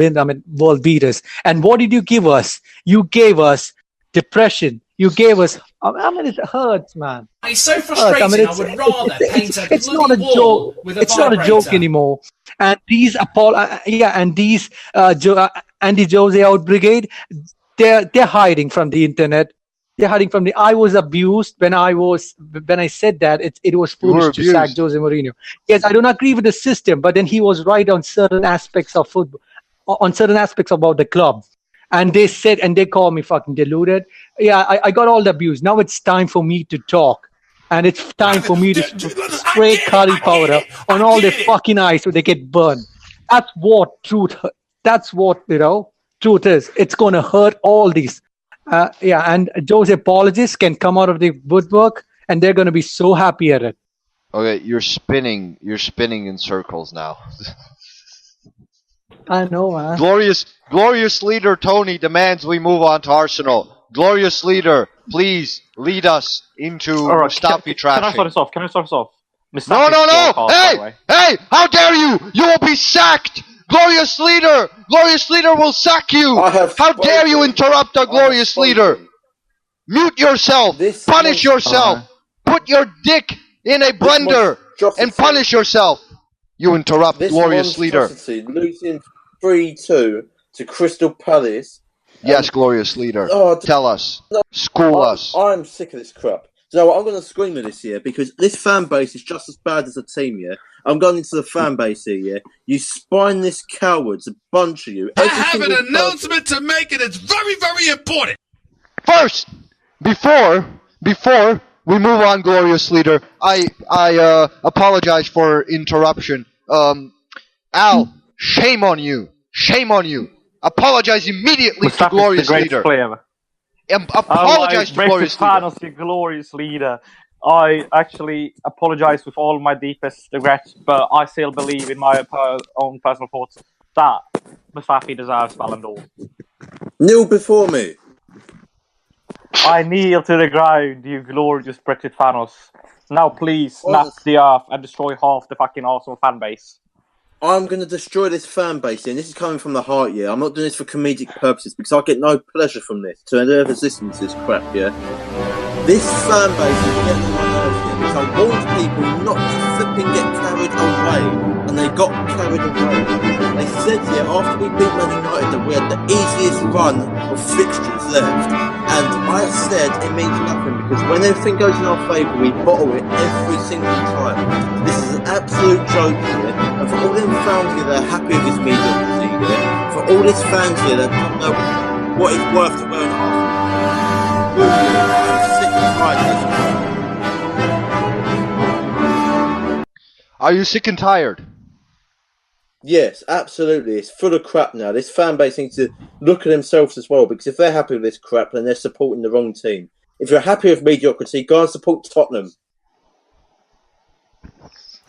beaters. And what did you give us? You gave us depression. You gave us. It hurts, man. It's so frustrating. I would rather paint a it's not a joke. It's not a joke anymore. And these Andy Jose out brigade, they're hiding from the internet. They're hiding from I was abused when I said that it was foolish to sack Jose Mourinho. Yes, I don't agree with the system, but then he was right on certain aspects of football, on certain aspects about the club. And they said, and they call me fucking deluded. Yeah, I got all the abuse. Now it's time for me to talk. And it's time for me to spray curry powder on all their fucking eyes so they get burned. That's what truth is. It's going to hurt all these. And Jose apologists can come out of the woodwork and they're going to be so happy at it. Okay, you're spinning in circles now. I know, man. Glorious leader Tony demands we move on to Arsenal. Glorious leader, please lead us into Muscrapi trashing. Can I start us off? No! Hey! How dare you! You will be sacked! Glorious leader will sack you! How dare you interrupt a glorious leader! Mute yourself! Punish yourself! Put your dick in a blender and punish yourself! You interrupt glorious leader. Losing 3-2 to Crystal Palace. Yes, glorious leader. Tell us. School us. I'm sick of this crap. So I'm going to scream at this here because this fan base is just as bad as the team, yeah? I'm going into the fan base here, yeah? You spineless cowards, a bunch of you. I have an announcement to make and it's very, very important. First, before we move on, glorious leader, I apologize for interruption. Al, shame on you. Shame on you. Apologize immediately to glorious leader. Apologize to glorious leader. Brexithanos, you glorious leader. I actually apologize with all my deepest regrets, but I still believe in my own personal thoughts that Muscrapi deserves Ballon d'Or. Kneel before me. I kneel to the ground, you glorious Brexithanos. Now please snap the earth and destroy half the fucking Arsenal fan base. I'm going to destroy this fan base here, and this is coming from the heart, yeah? I'm not doing this for comedic purposes, because I get no pleasure from this, to whoever's listening to this crap, yeah? This fan base is getting on my nerves here, because I warned people not to flipping get carried away, and they got carried away. They said, yeah, after we beat Man United, that we had the easiest run of fixtures left, and I said it means nothing, because when everything goes in our favour, we bottle it every single time. This is an absolute joke here, and for all them fans here that are happy with this mediocrity here, for all these fans here that don't know what it's worth to wear an Arsenal, I'm sick and tired of this. Are you sick and tired? Yes, absolutely. It's full of crap now. This fan base needs to look at themselves as well, because if they're happy with this crap, then they're supporting the wrong team. If you're happy with mediocrity, go and support Tottenham.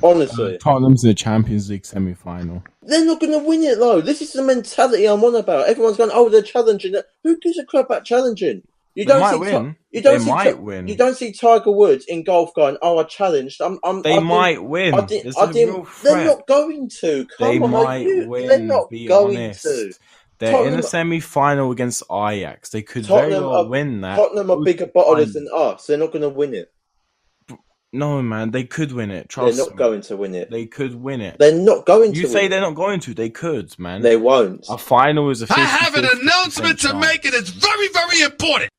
Honestly. Tottenham's in the Champions League semi-final. They're not going to win it, though. This is the mentality I'm on about. Everyone's going, oh, they're challenging. Who gives a crap about challenging? You don't might see win. You don't they see might win. You don't see Tiger Woods in golf going, oh, I challenged. They might win. They're not going to. They might win. They're not going honest. to. They're Tottenham, in a semi-final against Ajax. They could very well win that. Tottenham are bigger bottlers than us. They're not going to win it. No, man, they could win it. Trust me. They're not going to win it. They could win it. They're not going to. You say they're not going to. They could, man. They won't. A final is a 50-50 I have an announcement to make and it's very, very important.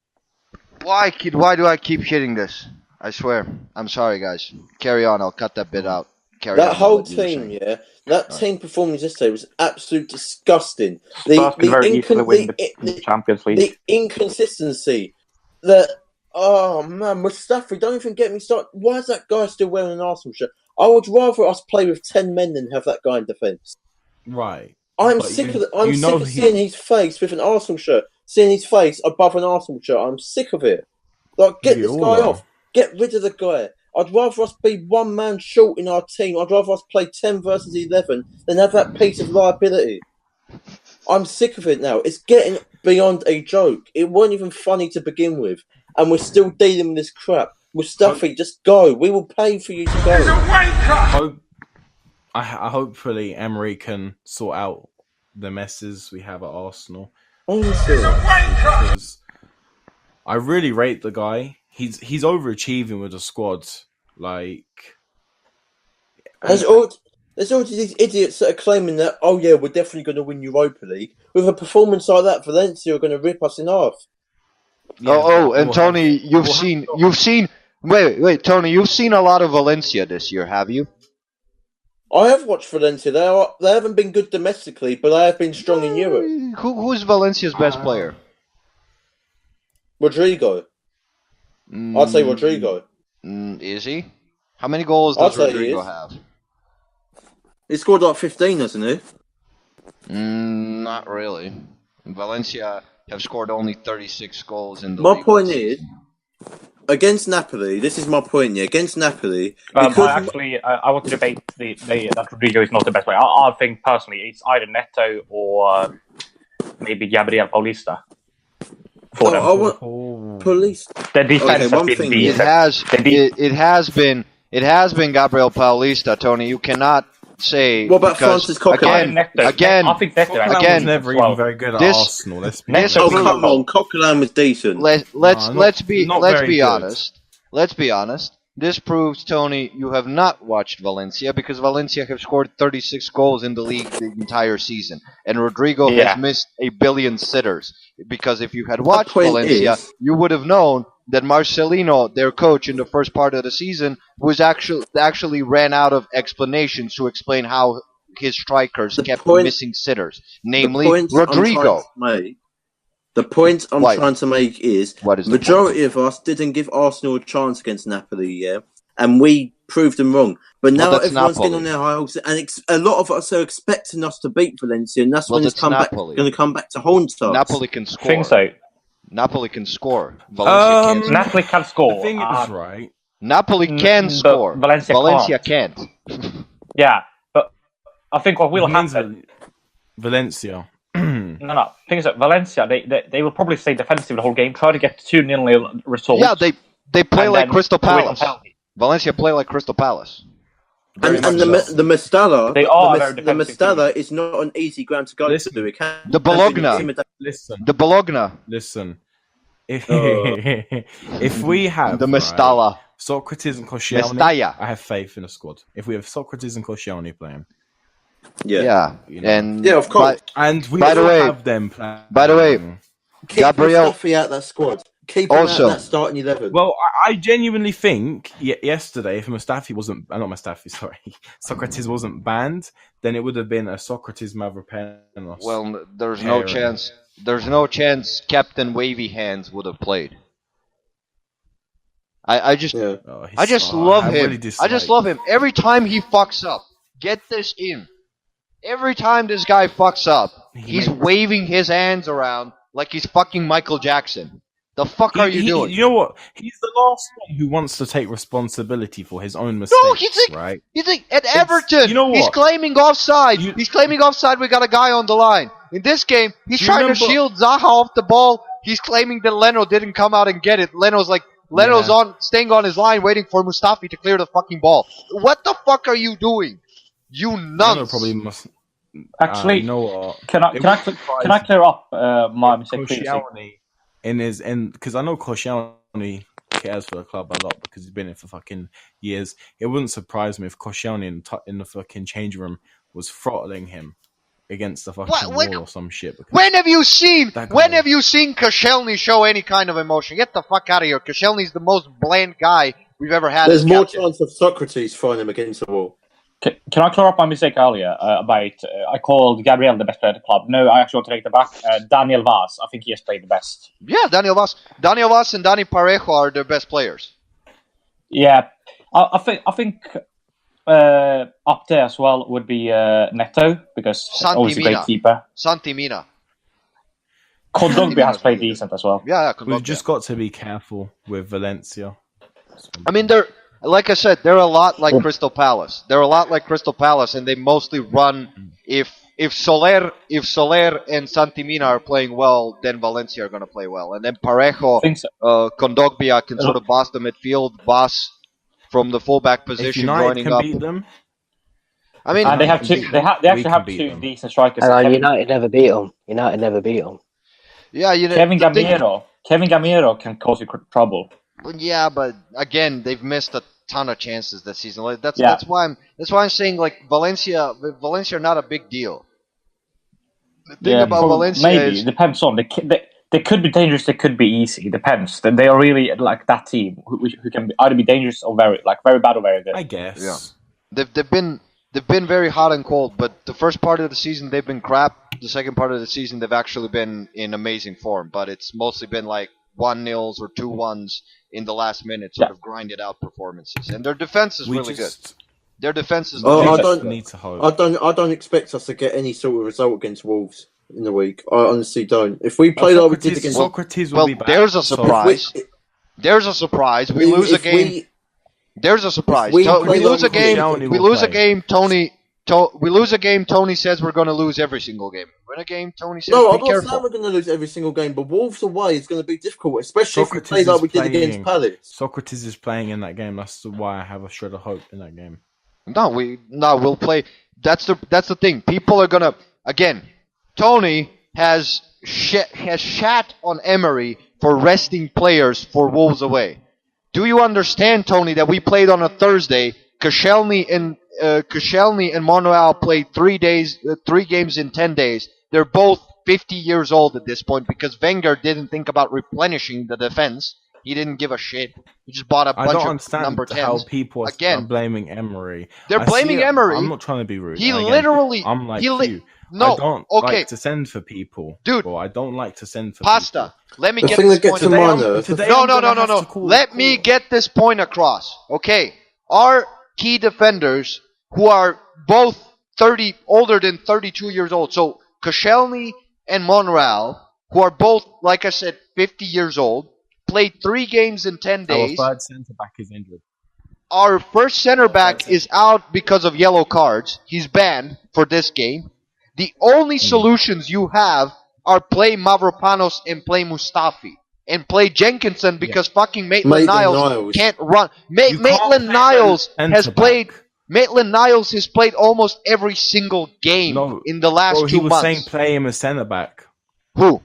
Why, kid? Why do I keep hitting this? I swear. I'm sorry, guys. Carry on. I'll cut that bit out. That whole team, that team performance yesterday was absolutely disgusting. The Champions League. The inconsistency. Oh man, Mustafi, don't even get me started. Why is that guy still wearing an Arsenal shirt? I would rather us play with 10 men than have that guy in defence. Right. I'm sick of it. I'm sick of seeing his face with an Arsenal shirt. Seeing his face above an Arsenal shirt. I'm sick of it. Like, get this guy off. Get rid of the guy. I'd rather us be one man short in our team. I'd rather us play 10 versus 11 than have that piece of liability. I'm sick of it now. It's getting beyond a joke. It wasn't even funny to begin with. And we're still dealing with this crap. Mustafi, just go. We will pay for you to go. Hopefully Emery can sort out the messes we have at Arsenal. Honestly. Because I really rate the guy. He's overachieving with the squad. Like, there's all these idiots that are claiming that, oh yeah, we're definitely going to win Europa League. With a performance like that, Valencia are going to rip us in half. Yeah, and Tony, you've seen. Wait, Tony, you've seen a lot of Valencia this year, have you? I have watched Valencia. They haven't been good domestically, but they have been strong in Europe. Who's Valencia's best player? Rodrigo. I'd say Rodrigo. Is he? How many goals does Rodrigo have? He scored like 15, hasn't he? Not really. Valencia have scored only 36 goals in the league. My point is, against Napoli, this is my point here, against Napoli... I want to debate that Rodrigo is not the best player. I think, personally, it's either Neto or maybe Gabriel Paulista. Police. The defense has been decent. It has been Gabriel Paulista, Tony. You cannot say. What about Francis Coquelin? Again, I think Neto was never even very good at Arsenal. Come on, Coquelin was decent. Let's be honest. Let's be honest. This proves, Tony, you have not watched Valencia because Valencia have scored 36 goals in the league the entire season. And Rodrigo has missed a billion sitters. Because if you had watched Valencia, you would have known that Marcelino, their coach in the first part of the season, was actually ran out of explanations to explain how his strikers kept missing sitters. Namely, Rodrigo. The point I'm trying to make is majority of us didn't give Arsenal a chance against Napoli, and we proved them wrong. But now everyone's getting on their high hopes, and a lot of us are expecting us to beat Valencia, and that's when it's going to come back to haunt us. Napoli can score. I think so. Napoli can score. Valencia can't. Napoli can score. The thing is, right? Napoli can score. Valencia can't. Yeah, but I think what will happen... Valencia... No. Thing is that Valencia, they will probably stay defensive the whole game, try to get 2-0 results. Yeah, they play like Crystal Palace. Valencia play like Crystal Palace. And the Mestalla, the Mestalla is not an easy ground to go to. The Bologna. Listen. If we have the Mestalla, Socrates and Koscielny, I have faith in the squad. If we have Socrates and Koscielny playing. Of course. And we have them playing. By the way, keep Gabriel Mustafi out that squad. Keep him out that starting 11. Well, I genuinely think yesterday, if Socrates wasn't banned, then it would have been a Socrates Mavropanos. Well, there's no chance. There's no chance Captain Wavy Hands would have played. I just love him. I just love him. Every time he fucks up, get this in. Every time this guy fucks up, he's waving his hands around like he's fucking Michael Jackson. The fuck are you doing? You know what? He's the last one who wants to take responsibility for his own mistakes, right? He's like at Everton. You know what? He's claiming offside. He's claiming offside. We got a guy on the line. In this game, he's trying to shield Zaha off the ball. He's claiming that Leno didn't come out and get it. Leno's staying on his line, waiting for Mustafi to clear the fucking ball. What the fuck are you doing? You nuts! Probably must. Actually, you know what? Can I clear up my mistake? Because I know Koscielny cares for the club a lot because he's been in for fucking years. It wouldn't surprise me if Koscielny in the fucking change room was throttling him against the fucking wall or some shit. When have you seen Koscielny show any kind of emotion? Get the fuck out of here. Koscielny's the most bland guy we've ever had. There's more chance of Socrates throwing him against the wall. Can I clear up my mistake earlier about I called Gabriel the best player at the club? No, I actually want to take it back. Daniel Vaz, I think he has played the best. Yeah, Daniel Vaz and Dani Parejo are their best players. Yeah, I think up there as well would be Neto, because he's always a great keeper. Santi Mina. Kondogbia has played decent as well. Yeah, we've just got to be careful with Valencia. I mean, like I said, they're a lot like Crystal Palace. They're a lot like Crystal Palace, and they mostly run. If Soler and Santi Mina are playing well, then Valencia are going to play well, and then Parejo, Kondogbia can sort of boss the midfield, boss from the fullback position, joining up. Beat them. I mean, and they actually have two decent strikers. United never beat them. Yeah, Kevin Gamero can cause you trouble. Yeah, but again, they've missed a ton of chances this season. That's why I'm saying like Valencia are not a big deal. The thing about Valencia maybe depends on they could be dangerous. They could be easy. It depends. They are really like that team who can either be dangerous or very bad or very good. I guess. Yeah, they've been very hot and cold. But the first part of the season they've been crap. The second part of the season they've actually been in amazing form. But it's mostly been like 1-0s or 2-1s in the last minute, sort of grinded out performances, and their defense is really good. Their defense is. I don't expect us to get any sort of result against Wolves in the week. I honestly don't. If we play like we did against Socrates, will be back. There's a surprise. There's a surprise. We lose a game. There's a surprise. We lose a game. We lose a game. We lose a game. Tony says we're going to lose every single game. Win a game. Tony says no. Be I'm not careful. saying we're going to lose every single game, but Wolves away is going to be difficult, especially if we play like we did against Palace. Socrates is playing in that game. That's why I have a shred of hope in that game. We'll play. That's the thing. People are gonna again. Tony has shat on Emery for resting players for Wolves away. Do you understand, Tony, that we played on a Thursday? Koscielny and Manuel played 3 games in 10 days. They're both 50 years old at this point because Wenger didn't think about replenishing the defense. He didn't give a shit. He just bought a bunch of number 10s. How people are blaming Emery. They're blaming Emery. I'm not trying to be rude. He literally. I'm like you. No, I don't like to send for people. Dude. I don't like to send for Pasta. people. Let me get this point across. No. Let me get this point across. Okay. Our key defenders who are both older than 32 years old. So Koscielny and Monreal, who are both, like I said, 50 years old, played 3 games in 10 days. Our third centre back is injured. Our first center back is out because of yellow cards. He's banned for this game. The only solutions you have are play Mavropanos and play Mustafi. And play Jenkinson because fucking Maitland-Niles can't run. Maitland-Niles has played almost every single game in the last 2 months. He was saying play him as centre back. Who?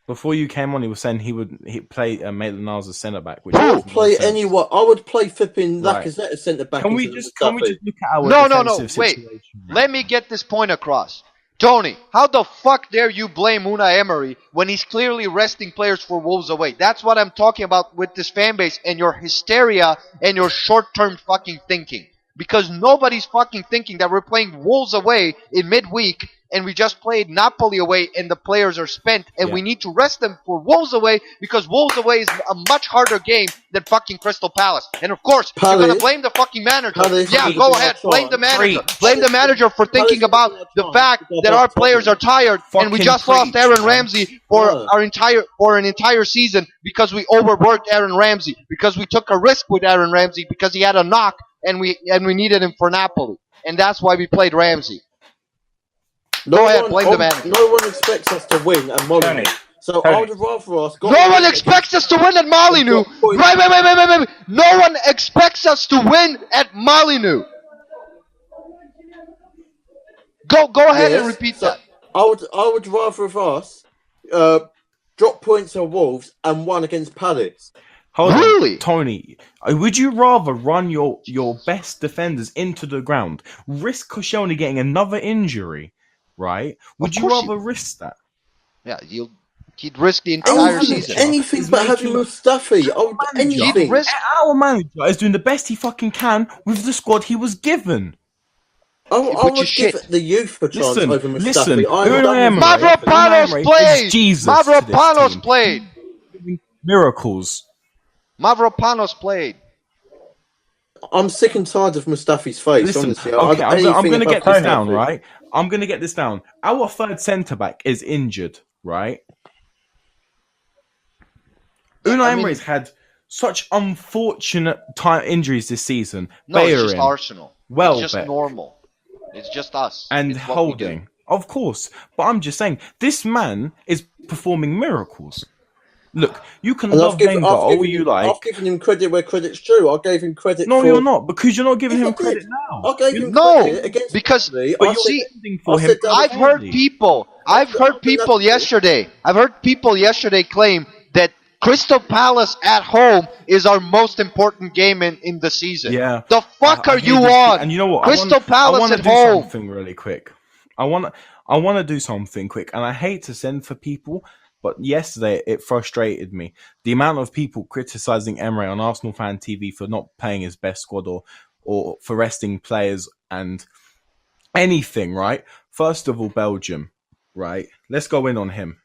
Before you came on, he was saying he'd play Maitland-Niles as centre back. I would play anyone. I would play flipping Lacazette as centre back. Can we just look at our defensive situation? Wait. Let me get this point across. Tony, how the fuck dare you blame Unai Emery when he's clearly resting players for Wolves away? That's what I'm talking about with this fan base and your hysteria and your short-term fucking thinking. Because nobody's fucking thinking that we're playing Wolves away in midweek and we just played Napoli away and the players are spent and we need to rest them for Wolves away because Wolves away is a much harder game than fucking Crystal Palace. And of course, you're going to blame the fucking manager. Go ahead. Blame the manager. Blame the manager for thinking about the fact that our players are tired and we just lost Aaron Ramsey for an entire season because we overworked Aaron Ramsey, because we took a risk with Aaron Ramsey because he had a knock and we needed him for Napoli. And that's why we played Ramsey. Go ahead, blame the manager. No one expects us to win at Molyneux. So I would rather us... No one expects us to win at Molyneux! Wait. No one expects us to win at Molyneux! Go ahead and repeat that. I would rather of us drop points on Wolves and 1 against Palace. Hold on, Tony, would you rather run your best defenders into the ground, risk Koscielny getting another injury, right? Would you rather risk that? Yeah, he'd risk the entire season. Anything but having Mustafi. Anything. Our manager is doing the best he fucking can with the squad he was given. I would give the youth a chance over Mustafi. Listen, Mavropanos played. Mavropanos played. Miracles. Mavropanos played. I'm sick and tired of Mustafi's face. Listen, honestly, okay, I'm going to get this down, right? I'm going to get this down. Our third centre back is injured, right? Unai Emery's had such unfortunate injuries this season. No, it's just Arsenal. Well, it's just normal. It's just us. And Holding. Of course. But I'm just saying, this man is performing miracles. Look, you can love Wenger all you like. I've given him credit where credit's due. I gave him credit. No, you're not, because you're not giving him credit now. I gave him credit against because me. But see, I've heard people yesterday. I've heard people yesterday claim that Crystal Palace at home is our most important game in the season. Yeah. The fuck are you on? And you know what? Crystal Palace at home. I want to do something really quick. I want to do something quick, and I hate to send for people, but yesterday it frustrated me. The amount of people criticizing Emery on Arsenal Fan TV for not playing his best squad or for resting players and anything, right? First of all, Belgium, right? Let's go in on him.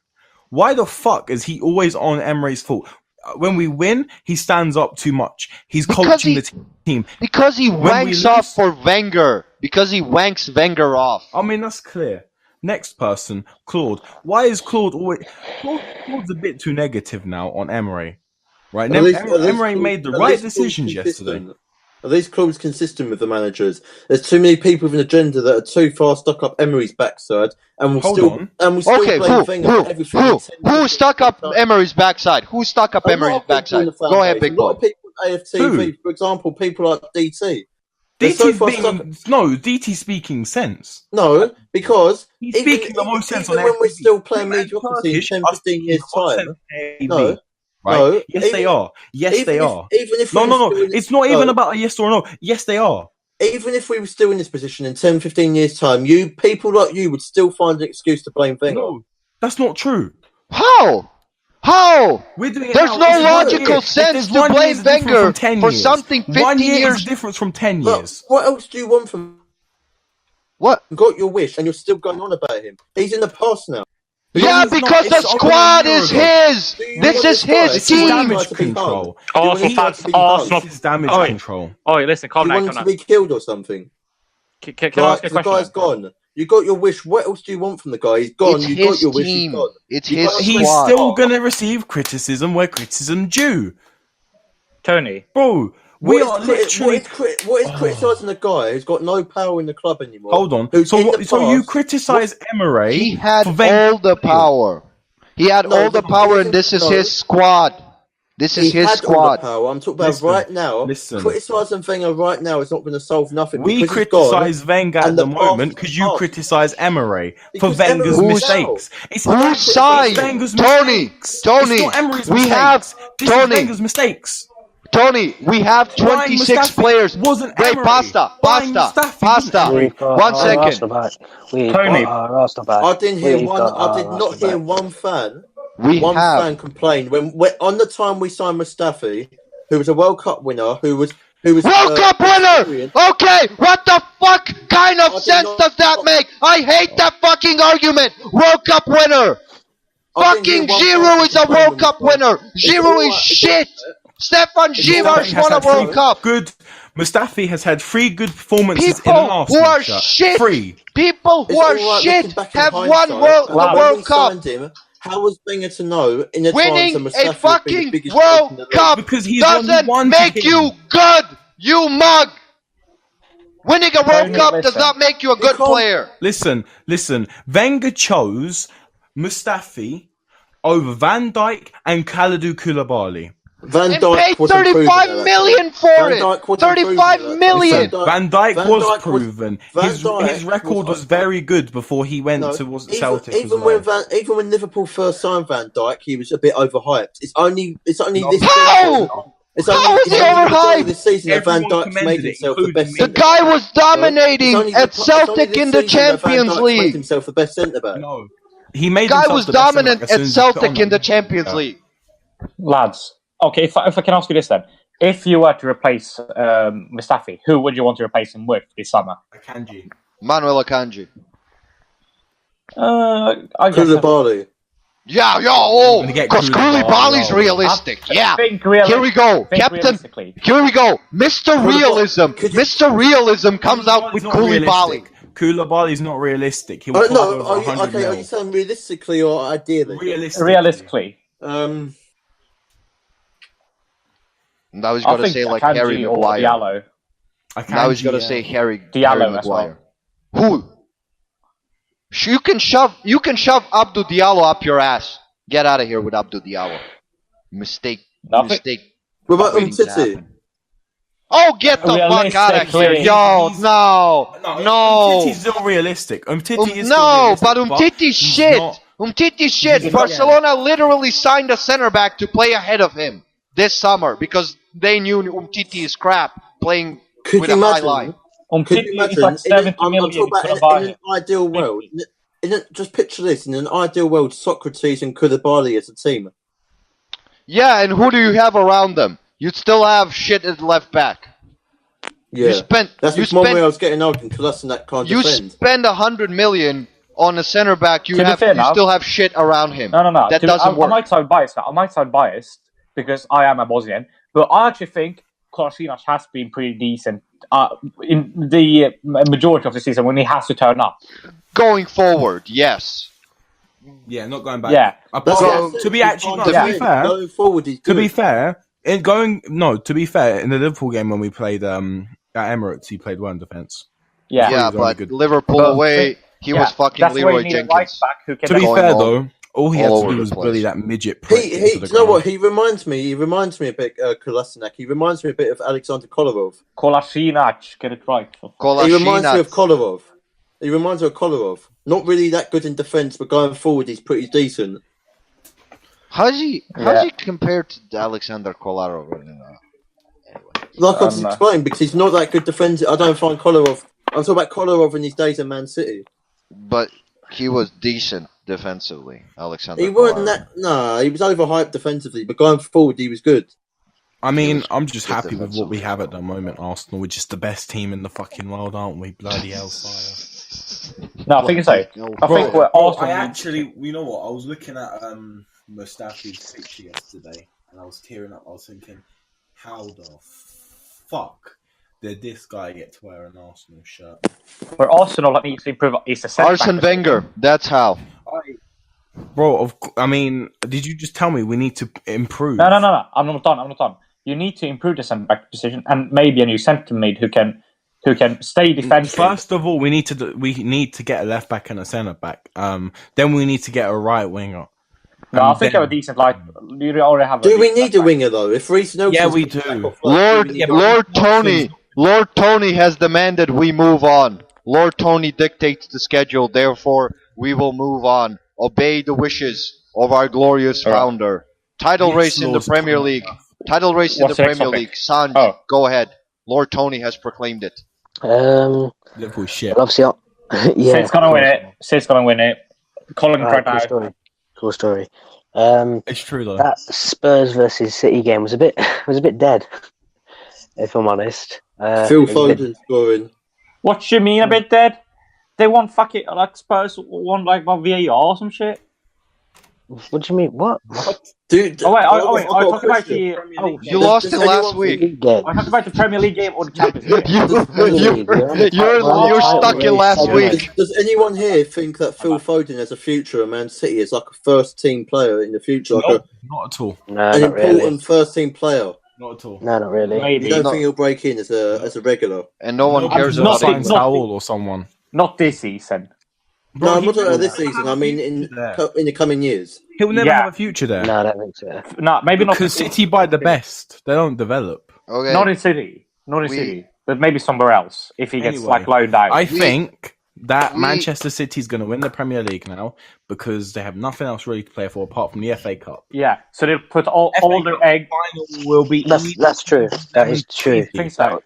Why the fuck is he always on Emery's fault? When we win, he stands up too much. He's coaching the team. Because he wanks off for Wenger. Because he wanks Wenger off. I mean, that's clear. Next person, Claude. Why is Claude always... Claude's a bit too negative now on Emery. Right? Emery made the right decisions yesterday. Are these clubs consistent with the managers? There's too many people with an agenda that are too far stuck up Emery's backside, and we'll still blame Wenger. Who stuck up Emery's backside? Who stuck up Emery's backside? Go ahead, big boy. A lot of people at AFTV, for example, people like DT. DT's speaking sense. No, because he's speaking the most sense on when we're still playing mediocrity in 10, 15 years' time. No. Right? No, yes, they are. Yes, they are. Even if no. It's not even about a yes or a no. Yes, they are. Even if we were still in this position in 10, 15 years' time, people like you would still find an excuse to blame Wenger. No, that's not true. How? We're doing it There's now. no logical sense to blame Wenger for something 15 1 year years. is difference from 10 years. What else do you want from? What? You got your wish, and you're still going on about him. He's in the past now. Yeah, because the squad is his. This is his team. Damage control. Arsenal. This is damage control. Oh, listen, calm down. You want him to be killed or something? Can I ask a question? The guy's gone. You got your wish. What else do you want from the guy? He's gone. It's you his got your wish. team. He's gone. It's his squad. He's still going to receive criticism where criticism due. Tony. Bro, what is criticising a guy who's got no power in the club anymore? Hold on. So you criticise Emery? He had all the power. He had all the power, and this is his squad. This is his squad. I'm talking about right now. Criticising Wenger right now is not going to solve nothing. We criticise Wenger at the moment because you criticise Emery for Wenger's mistakes. Who signed? Tony. We have Wenger's mistakes. Tony, we have 26 players. Wait, pasta. 1 second. Tony, I didn't hear one. I did not hear one fan. Fan complain when on the time we signed Mustafi, who was a World Cup winner, who was World Cup winner. Okay, what the fuck kind of sense does that make? I hate that fucking argument. World Cup winner. Fucking Giroud is a World Cup winner. Giroud is shit. Stefan Giroud won a World Cup. Good. Mustafi has had 3 good performances in an Arsenal who are shit. 3. People who are shit have won the World Cup. How was Wenger to know in advance winning a fucking World Cup doesn't make you good, you mug. Winning a World Cup does not make you a good player. Listen. Wenger chose Mustafi over Van Dijk and Kalidou Koulibaly. Van Dijk paid 35 million for it. 35 million. Van Dijk was proven. His record was very good before he went to Celtic. Even when Liverpool first signed Van Dijk, he was a bit overhyped. It's only this. How? How was he overhyped? This season that Van Dijk's made himself the best. The guy was dominating at Celtic in the Champions League. Made himself the best centre back. No, he made. The guy was dominant at Celtic in the Champions League. Lads, okay, if I can ask you this then. If you were to replace Mustafi, who would you want to replace him with this summer? Akanji. Manuel Akanji. I guess Koulibaly. Yeah, because Koulibaly's realistic. Yeah. Here we go, Captain. Here we go. Mr. Realism. Mr. Realism comes out with Koulibaly. Koulibaly's not realistic. He Are you saying realistically or ideally? Realistically. Now he's got to say like Harry Maguire. Now he's got to say Harry Maguire. Who? You can shove Abdou Diallo up your ass. Get out of here with Abdou Diallo. Mistake. What about Umtiti? Oh, get the fuck out of here! Yo, no. Umtiti's still realistic. Umtiti is but Umtiti's shit. Umtiti's shit. Barcelona literally signed a center back to play ahead of him this summer because they knew Umtiti is crap playing with a high line. Could you imagine, like 70 million in an ideal world, just picture this, in an ideal world, Socrates and Koulibaly as a team. Yeah, and who do you have around them? You'd still have shit at left back. Yeah, that's one way I was getting out, and Kolasinac can't defend. You spend 100 million on a centre back, you still have shit around him. No. That doesn't work. I might sound biased now. I might sound biased because I am a Bosnian, but I actually think Kolasinac has been pretty decent in the majority of the season when he has to turn up. Going forward, yes. Yeah, not going back. Yeah. To be fair, in the Liverpool game when we played at Emirates, he played well in defence. Yeah, but Liverpool away, he was fucking Leroy Jenkins. To be fair though, all he had to do was bully that midget prick. You know what? He reminds me a bit of Kolasinac. He reminds me a bit of Alexander Kolarov. Kolasinac, get it right. He reminds me of Kolarov. Not really that good in defence, but going forward, he's pretty decent. How's he compared to Alexander Kolarov? Like I was explaining, because he's not that good defender. I don't find Kolarov. I'm talking about Kolarov in his days at Man City. But he was decent defensively, Alexander. He wasn't that. No, he was overhyped defensively, but going forward, he was good. I mean, I'm just happy with what we have at the moment, Arsenal. We're just the best team in the fucking world, aren't we? Bloody hellfire. No, I think so. I think we're Arsenal. I actually, you know what? I was looking at Mustafi's picture yesterday, and I was tearing up. I was thinking, how the fuck did this guy get to wear an Arsenal shirt? For Arsenal, let me improve. It's a Arsene Wenger. That's how. Bro, I mean, did you just tell me we need to improve? No. I'm not done. You need to improve the centre back position and maybe a new centre mid who can stay defensive. First of all, we need to get a left back and a centre back. Then we need to get a right winger. No, I think they're a decent. Like you already have. Do we need a winger though? If Reece Nelson's yeah, we do. Lord Tony has demanded we move on. Lord Tony dictates the schedule. Therefore, we will move on. Obey the wishes of our glorious founder. Title race in the Premier League. Sanj, go ahead. Lord Tony has proclaimed it. Liverpool shit. Obviously, yeah. Sid's gonna win it. Colin Craddock. Cool story. It's true though. That Spurs versus City game was a bit dead, if I'm honest. Phil Foden scoring. What you mean a bit dead? They won like Spurs won like by VAR or some shit. What do you mean? What? Dude, I talk about the. You lost it last week. I talk about the Premier League game or the Champions League. You're stuck in last week. Does anyone here think that Phil Foden has a future at Man City as like a first team player in the future? Not at all. No, an important first team player. Not at all. No, not really. Maybe. You don't think he'll break in as a regular? And no one cares about him. Saul or someone. Not this season. No, I'm not talking about this season. I mean, in the coming years. He'll never have a future there. No, I don't think so. No, maybe not. Because City buy the best. They don't develop. Okay. Not in City. But maybe somewhere else if he gets like loaned out. I think that Manchester City's going to win the Premier League now because they have nothing else really to play for apart from the FA Cup. Yeah, so they'll put all their eggs. Final will be. That's true. That is true. I think so.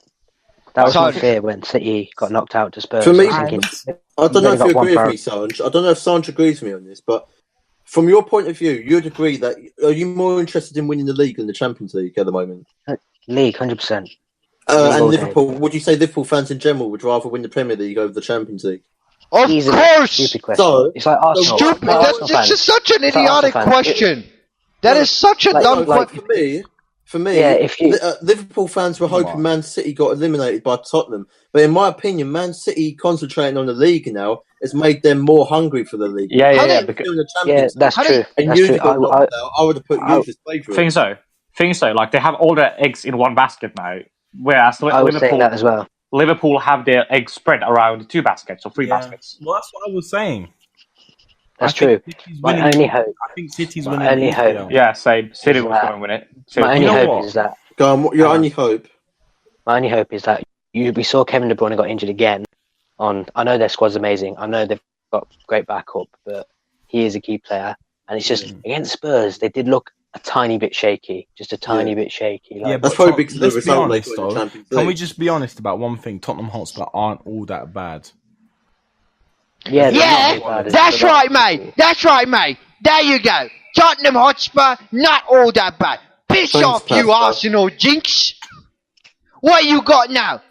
That was my fear when City got knocked out to Spurs. For me, I don't know if you agree with me, Sanj. I don't know if Sanj agrees with me on this, but from your point of view, you'd agree that are you more interested in winning the league than the Champions League at the moment? League, 100%. And Liverpool, would you say Liverpool fans in general would rather win the Premier League over the Champions League? Of course! Stupid question. So, it's like Arsenal. Stupid. That's just such an idiotic question. That is such a dumb question. For me, Liverpool fans were hoping Man City got eliminated by Tottenham. But in my opinion, Man City concentrating on the league now has made them more hungry for the league. Yeah, that's true. And I would have put you to play for it. Think so. Like, they have all their eggs in one basket now. Whereas I would say that as well. Liverpool have their eggs spread around 2 baskets or 3 baskets. Well, that's what I was saying. That's true. My only hope. I think City's winning. My only hope. Yeah, same. City was going to win it. My only hope is that. Go on, your only hope? My only hope is that we saw Kevin De Bruyne got injured again. I know their squad's amazing. I know they've got great backup, but he is a key player. And it's just against Spurs, they did look a tiny bit shaky, just a tiny bit shaky. Like, that's probably because let's be honest, though. Can we just be honest about one thing? Tottenham Hotspur aren't all that bad. Yeah, that's right, mate. That's right, mate. There you go. Tottenham Hotspur, not all that bad. Piss off, you Arsenal jinx. What you got now?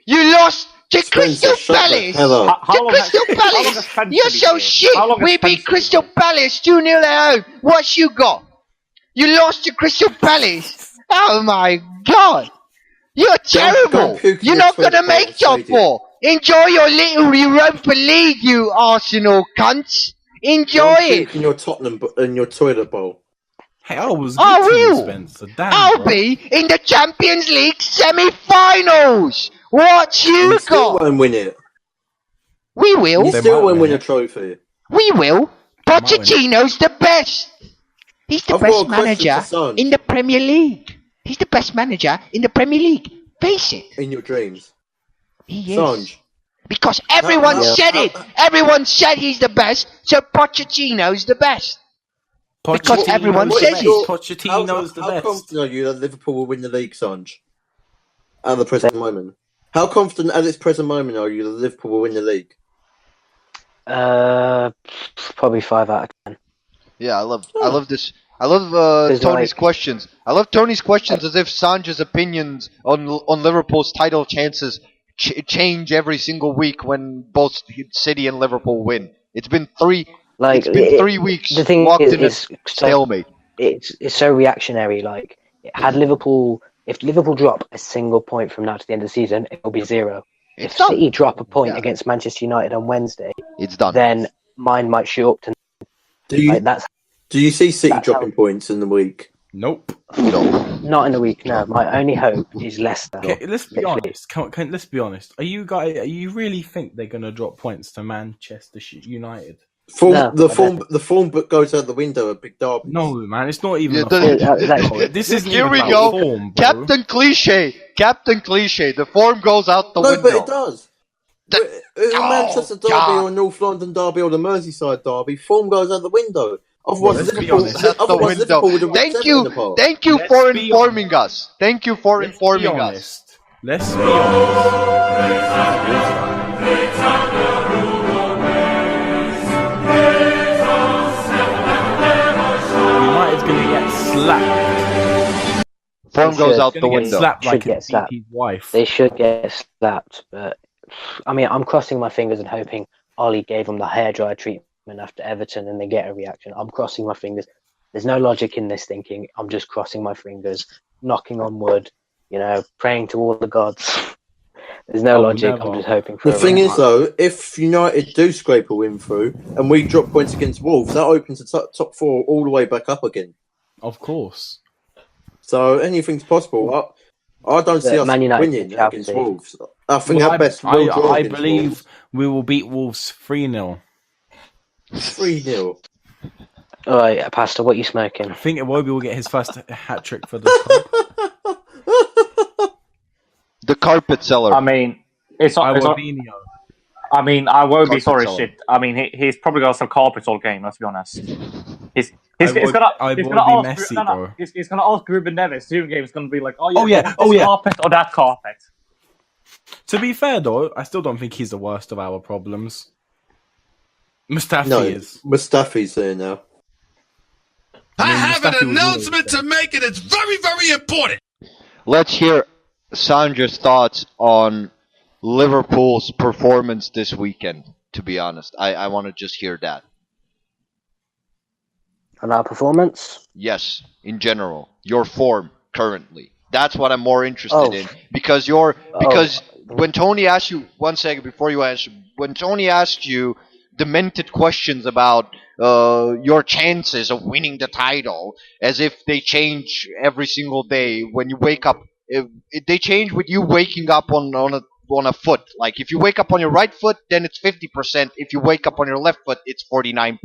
You lost to Crystal Palace. To Crystal Palace. You're so shit. We beat Crystal Palace 2-0 at home. What you got? You lost to Crystal Palace. Oh my God. You're terrible. You're not going to make top 4. Enjoy your little Europa League, you Arsenal cunts. Enjoy it. In your Tottenham, in your toilet bowl. Hey, I was Spencer. I'll be in the Champions League semi-finals. What you got? Still won't win it. We will. You still won't win a trophy. We will. Pochettino's the best. He's the best manager in the Premier League. He's the best manager in the Premier League. Face it. In your dreams. He is. Sanj. Because everyone said it. Everyone said he's the best, so Pochettino's the best. Because everyone says it. Pochettino's the best. How confident are you that Liverpool will win the league, Sanj? At the present moment. How confident at this present moment are you that Liverpool will win the league? Probably 5 out of 10. Yeah, I love this. I love Tony's questions. I love Tony's questions as if Sanj's opinions on Liverpool's title chances change every single week when both City and Liverpool win. It's been 3 weeks. The thing locked is, in a stalemate. It's so reactionary. Like, if Liverpool drop a single point from now to the end of the season, it will be 0. If City drop a point against Manchester United on Wednesday, it's done. Then mine might shoot up to. Do you see City dropping points in the week? Nope. No. Not in the week. No. My only hope is Leicester. Okay, let's be honest. Let's be honest. Are you really think they're going to drop points to Manchester United? The form book goes out the window at Big Derby. No, man, it's not even. This is here we go. Form, Captain Cliche. The form goes out the window. No, but it does. Manchester Derby or North London Derby or the Merseyside Derby, form goes out the window. Otherwise, Liverpool would have Thank you for informing us. Thank you for informing us. Let's be honest. United's going to get slapped. Form goes out the window. Slapped like his wife. They should get slapped, but I mean, I'm crossing my fingers and hoping Ollie gave them the hairdryer treatment after Everton and they get a reaction. I'm crossing my fingers. There's no logic in this thinking. I'm just crossing my fingers, knocking on wood, praying to all the gods. There's no logic. Never. I'm just hoping for the thing is, though, if United do scrape a win through and we drop points against Wolves, that opens the top 4 all the way back up again. Of course. So anything's possible. I don't see us winning against Wolves. I think our best will draw I believe we will beat Wolves 3-0. 3-0. All right, Pastor, what are you smoking? I think Iwobi will get his first hat trick for the club. The carpet seller. I mean, it's not I mean, I won't be sorry, Carpets shit. I mean, he's probably got some carpets all game. Let's be honest. He's I would gonna be ask. messy, No, bro. he's gonna ask Ruben Neves during game. He's gonna be like, Oh, yeah. this carpet or that carpet. To be fair, though, I still don't think he's the worst of our problems. Mustafi No, is. Mustafi's there now. I have Mustafi an was announcement to make, and it's very, very important. Let's hear Sanj's thoughts on Liverpool's performance this weekend. To be honest, I want to just hear that. On our performance? Yes, in general, your form currently. That's what I'm more interested in because when Tony asked you 1 second before you answer, when Tony asked you demented questions about your chances of winning the title, as if they change every single day when you wake up. They change with you waking up on a foot. Like if you wake up on your right foot, then it's 50%. If you wake up on your left foot, it's 49%.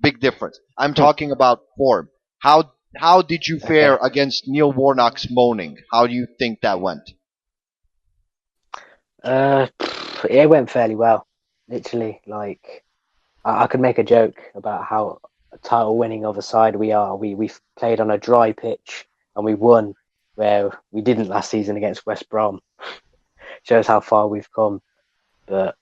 Big difference. I'm talking about form. How did you fare against Neil Warnock's moaning? How do you think that went? It went fairly well. Literally, like I could make a joke about how title-winning of a side we are. We played on a dry pitch and we won, where we didn't last season against West Brom. Shows how far we've come. But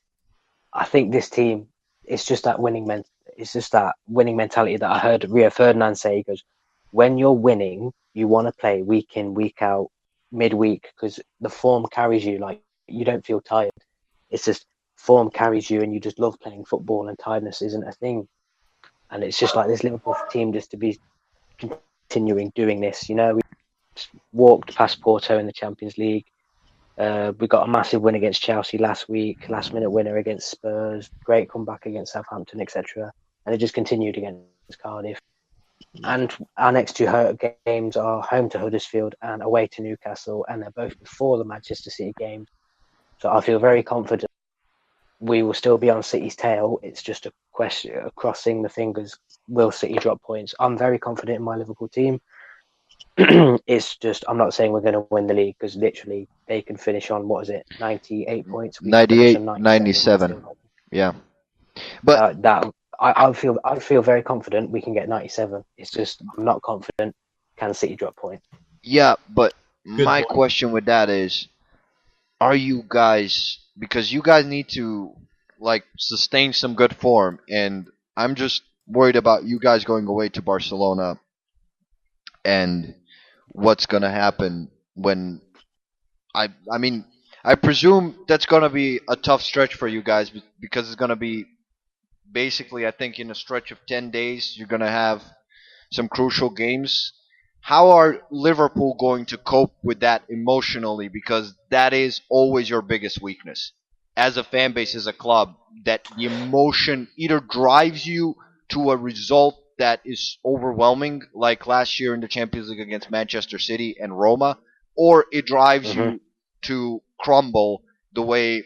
I think this team, it's just that winning mentality that I heard Rio Ferdinand say. He goes, when you're winning, you want to play week in, week out, midweek, because the form carries you. Like, you don't feel tired. It's just form carries you and you just love playing football, and tiredness isn't a thing. And it's just like this Liverpool team just to be continuing doing this. You know, we walked past Porto in the Champions League. We got a massive win against Chelsea last week, last minute winner against Spurs, great comeback against Southampton, etc. And it just continued against Cardiff. And our next two games are home to Huddersfield and away to Newcastle, and they're both before the Manchester City games. So I feel very confident we will still be on City's tail. It's just a question of crossing the fingers. Will City drop points? I'm very confident in my Liverpool team. It's just, I'm not saying we're going to win the league, because literally they can finish on, 98 points? 98, 97. Yeah. But I feel very confident we can get 97. It's just, I'm not confident. Can City drop points? Yeah, but my question with that is, are you guys, because you guys need to sustain some good form, and I'm just worried about you guys going away to Barcelona and what's going to happen when I presume that's going to be a tough stretch for you guys, because it's going to be basically, I think, in a stretch of 10 days you're going to have some crucial games. How are Liverpool going to cope with that emotionally? Because that is always your biggest weakness. As a fan base, as a club, that the emotion either drives you to a result that is overwhelming, like last year in the Champions League against Manchester City and Roma, or it drives you to crumble the way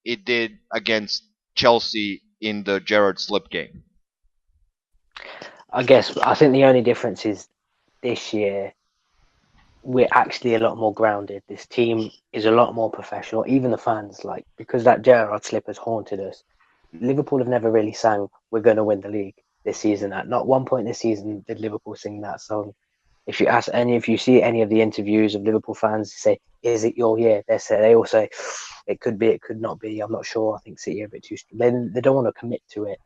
it did against Chelsea in the Gerrard slip game. I think the only difference is this year we're actually a lot more grounded. This team is a lot more professional. Even the fans, because that Gerrard slip has haunted us. Liverpool have never really sang "We're going to win the league" this season. At not one point this season did Liverpool sing that song. If you see any of the interviews of Liverpool fans say, "Is it your year?" They all say, "It could be, it could not be. I'm not sure. I think City are a bit too." They don't want to commit to it,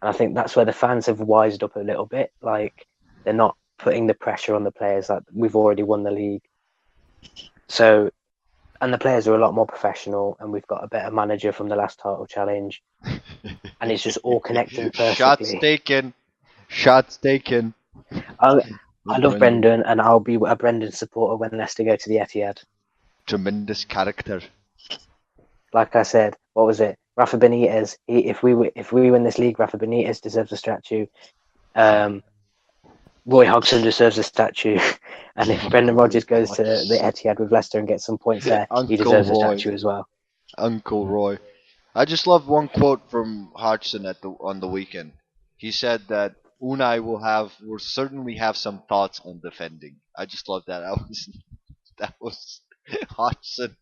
and I think that's where the fans have wised up a little bit. They're not putting the pressure on the players that we've already won the league. So, and the players are a lot more professional, and we've got a better manager from the last title challenge, and it's just all connecting perfectly. Shots taken. I love Brendan, and I'll be a Brendan supporter when Leicester go to the Etihad. Tremendous character. Like I said, what was it? Rafa Benitez. If we win this league, Rafa Benitez deserves a statue. Roy Hodgson deserves a statue, and if Brendan Rodgers goes to the Etihad with Leicester and gets some points there, he deserves a statue as well. Uncle Roy. I just love one quote from Hodgson on the weekend. He said that Unai will certainly have some thoughts on defending. I just love that. That was Hodgson.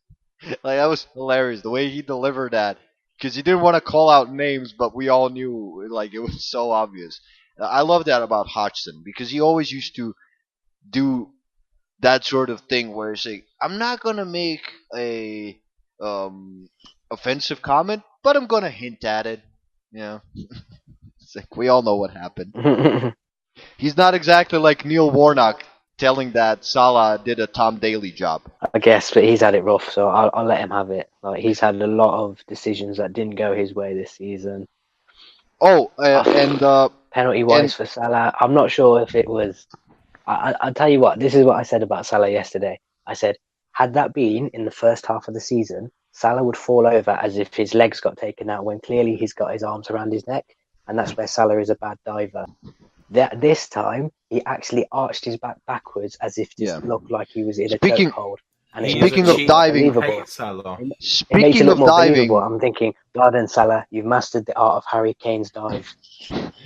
That was hilarious. The way he delivered that. because he didn't want to call out names, but we all knew, like, it was so obvious. I love that about Hodgson, because he always used to do that sort of thing where he's like, I'm not gonna make a offensive comment, but I'm gonna hint at it. It's like, we all know what happened. He's not exactly like Neil Warnock telling that Salah did a Tom Daly job. I guess, but he's had it rough, so I'll let him have it. Like, he's had a lot of decisions that didn't go his way this season. Oh, penalty-wise for Salah, I'm not sure if it was... I'll tell you what, this is what I said about Salah yesterday. I said, had that been in the first half of the season, Salah would fall over as if his legs got taken out when clearly he's got his arms around his neck, and that's where Salah is a bad diver. This time, he actually arched his back backwards as if it looked like he was in a chokehold. And speaking of diving, speaking of diving, I'm thinking, God and Salah, you've mastered the art of Harry Kane's dive.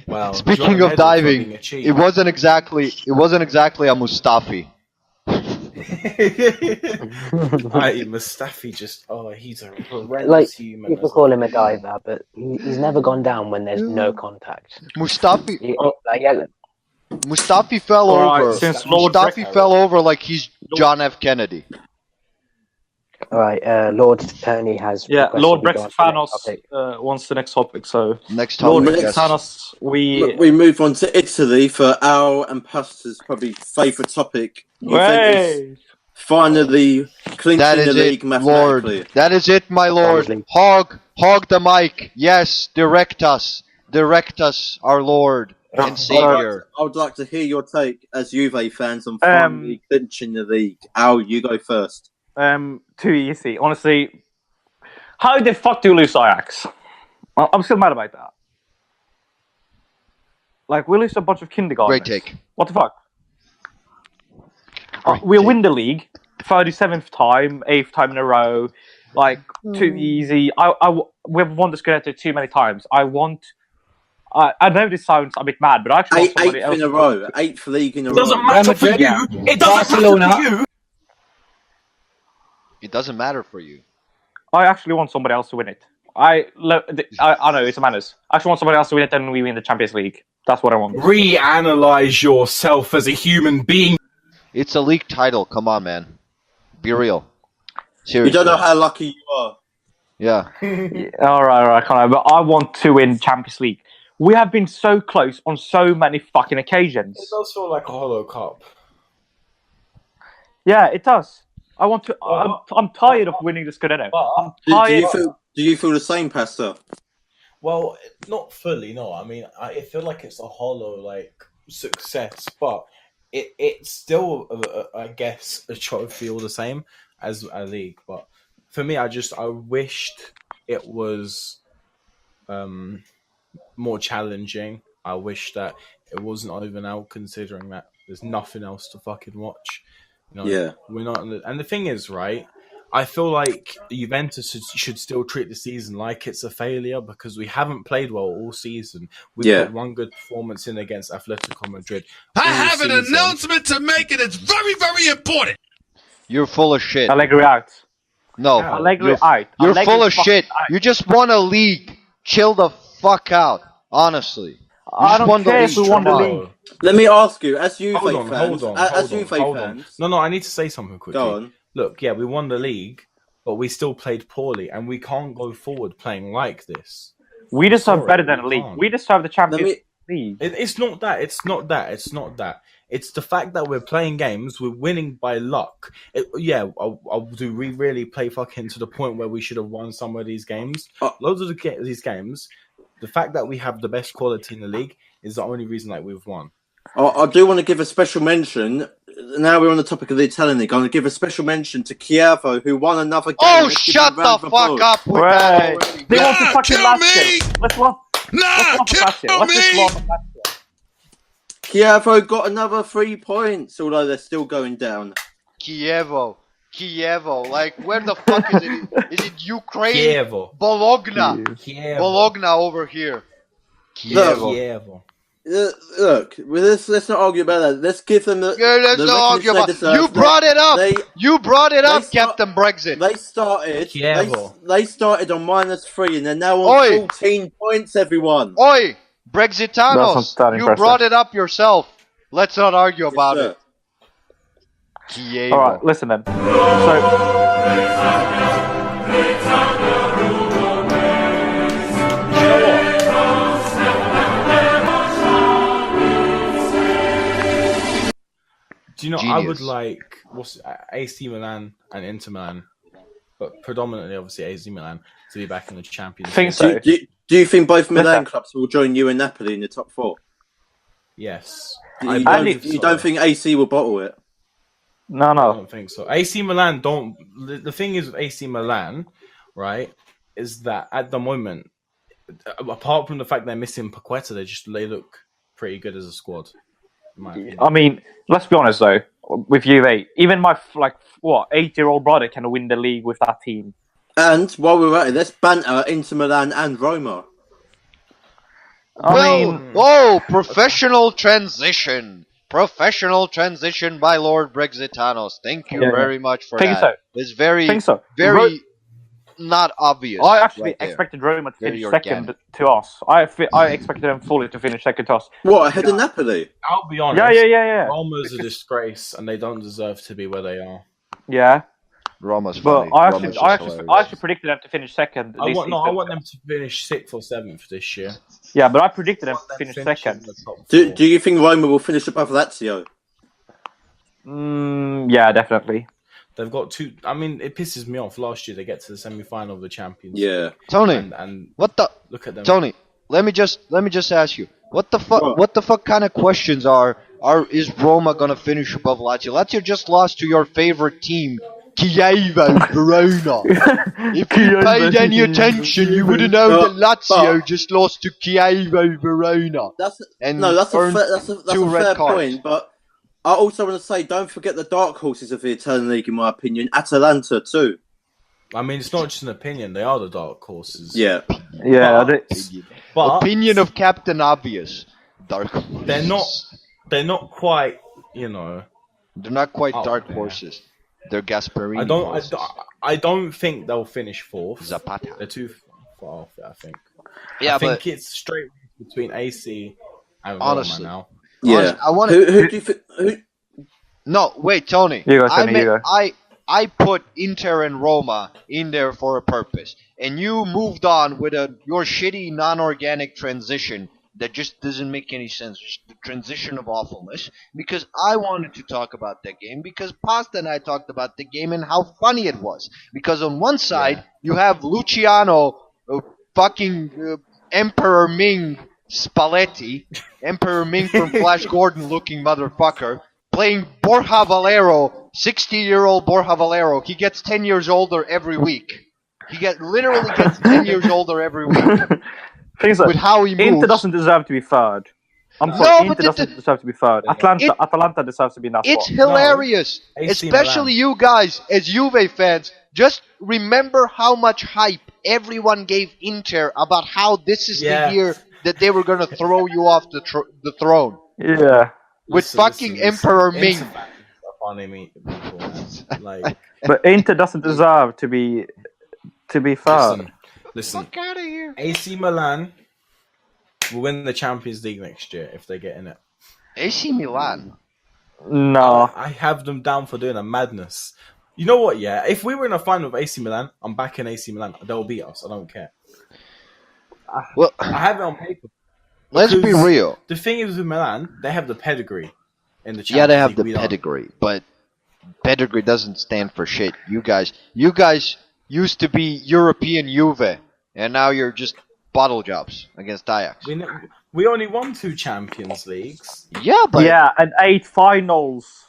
Wow. Speaking of diving, it wasn't exactly a Mustafi. Mustafi he's a horrendous like, human. People call him a diver, but he's never gone down when there's no contact. Mustafi fell over. Mustafi fell over like he's John F. Kennedy. All right, Lord Tony has. Yeah, Lord Brexithanos wants the next topic. So next topic. Lord Brexithanos, we move on to Italy for our and Pastor's probably favourite topic. Finally clinching the league mathematically. Lord, that is it, my Lord. Hog the mic. Yes, direct us, our Lord and Savior. I would like to hear your take as Juve fans on finally clinching the league. Al, you go first. Too easy. Honestly, how the fuck do you lose Ajax? I'm still mad about that. Like, we lose a bunch of kindergartners. Great take. What the fuck? We'll win the league 37th time, 8th time in a row. Like, too easy. We've won the Scudetto too many times. I know this sounds a bit mad, but I actually want somebody else. 8th in a row. 8th league in a row. It doesn't matter for you. It doesn't matter for you. It doesn't matter for you. I actually want somebody else to win it. I know it's a manners. I actually want somebody else to win it, and we win the Champions League. That's what I want. Reanalyze yourself as a human being. It's a league title. Come on, man. Be real. Seriously. You don't know how lucky you are. Yeah. All right, Connor. But I want to win Champions League. We have been so close on so many fucking occasions. It does feel like a hollow cup. Yeah, it does. I want to. I'm tired of winning the Scudetto. I'm tired. Do you feel the same, Pastor? Well, not fully. No, I mean, I feel like it's a hollow success, but it's still, I guess, a trophy all the same as a league. But for me, I wished it was more challenging. I wish that it wasn't over now, considering that there's nothing else to fucking watch. Yeah, we're not. And the thing is, right? I feel like Juventus should still treat the season like it's a failure because we haven't played well all season. We've got one good performance in against Atletico Madrid. I have an announcement to make, and it's very, very important. You're full of shit. Allegri out. No, Allegri out. You're Allegri full of shit. out. You just won a league. Chill the fuck out. Honestly. I don't care if we won the league. Let me ask you, as Juve fans, hold on. No, I need to say something quickly. Go on. Look, yeah, we won the league, but we still played poorly, and we can't go forward playing like this. We deserve better than a league. We deserve the Champions League. It's not that. It's not that. It's the fact that we're playing games, we're winning by luck. Do we really play fucking to the point where we should have won some of these games? Loads of these games, the fact that we have the best quality in the league is the only reason that we've won. I do want to give a special mention. Now we're on the topic of the Italian league. I'm going to give a special mention to Chievo, who won another game. Oh, shut the fuck up with that already. They want to fucking Lazio. Kill me! Chievo got another 3 points, although they're still going down. Chievo. Like, where the fuck is it? Is it Ukraine? Chievo. Bologna. Chievo. Bologna over here. Chievo. Look, let's not argue about that. Let's give them the. Yeah, let's not argue about it. You brought it up. You brought it up, Captain Brexit. They started. They started on -3, and they're now on 14 points. Everyone. Oi, Brexithanos, you brought it up yourself. Let's not argue about it. All right, listen then. So. Do you know, I would like AC Milan and Inter Milan, but predominantly, obviously, AC Milan to be back in the Champions League. I think so. Do you think both Milan clubs will join you and Napoli in the top 4? Yes. You don't think AC will bottle it? No. I don't think so. AC Milan don't... The thing is with AC Milan, right, is that at the moment, apart from the fact they're missing Paqueta, they look pretty good as a squad. I mean, let's be honest though. With Juve, even my 8-year-old brother can win the league with that team. And while we're at it, let's banter Inter Milan and Roma. Professional transition by Lord Brexithanos. Thank you very much for that. So. It's very not obvious. I actually expected Roma to finish second to us. I expected them fully to finish second to us. What, ahead of Napoli? I'll be honest. Yeah. Roma's a disgrace, and they don't deserve to be where they are. Yeah. Roma's funny. But I actually predicted them to finish second. I want them to finish 6th or 7th this year. Yeah, but I predicted them to finish second. Do you think Roma will finish above Lazio? Yeah, definitely. They've got 2. I mean, it pisses me off. Last year they get to the semi-final of the Champions. Yeah, Tony. And what the? Look at them, Tony. Let me just ask you. What the fuck? What the fuck kind of questions is Roma gonna finish above Lazio? Lazio just lost to your favorite team, Chievo Verona. If you paid any attention, you would have known that Lazio just lost to Chievo Verona. That's a fair point, but I also want to say, don't forget the dark horses of the Italian League, in my opinion. Atalanta, too. I mean, it's not just an opinion. They are the dark horses. Yeah. But opinion of Captain Obvious. Dark horses. They're not quite, you know... They're not quite dark horses. They're Gasparini horses. I don't think they'll finish 4th. Zapata. They're too far off it, I think. Yeah, I think it's straight between AC and Roma now. Yeah, I want to. Who do you think? No, wait, Tony. I put Inter and Roma in there for a purpose, and you moved on with your shitty non-organic transition that just doesn't make any sense. Just the transition of awfulness. Because I wanted to talk about that game, because Pasta and I talked about the game and how funny it was. Because on one side you have Luciano, Emperor Ming. Spalletti, Emperor Ming from Flash Gordon looking motherfucker, playing Borja Valero, 60-year-old Borja Valero. He gets 10 years older every week. Literally gets 10 years older every week. With how he moves. Inter doesn't deserve to be third. Inter doesn't deserve to be third. Atalanta deserves to be number 4. It's hilarious. Especially you guys, as Juve fans. Just remember how much hype everyone gave Inter about how this is the year that they were going to throw you off the throne. Yeah. With Emperor Ming. But Inter doesn't deserve to be third. Listen. Fuck out of here. AC Milan will win the Champions League next year if they get in it. AC Milan? No. I have them down for doing a madness. You know what, yeah? If we were in a final with AC Milan, I'm backing AC Milan. They'll beat us. I don't care. Well, I have it on paper. Let's be real. The thing is with Milan, they have the pedigree in the Champions League. Yeah, they have the pedigree, but pedigree doesn't stand for shit. You guys used to be European Juve, and now you're just bottle jobs against Ajax. We only won 2 Champions Leagues. Yeah, but... Yeah, and 8 finals.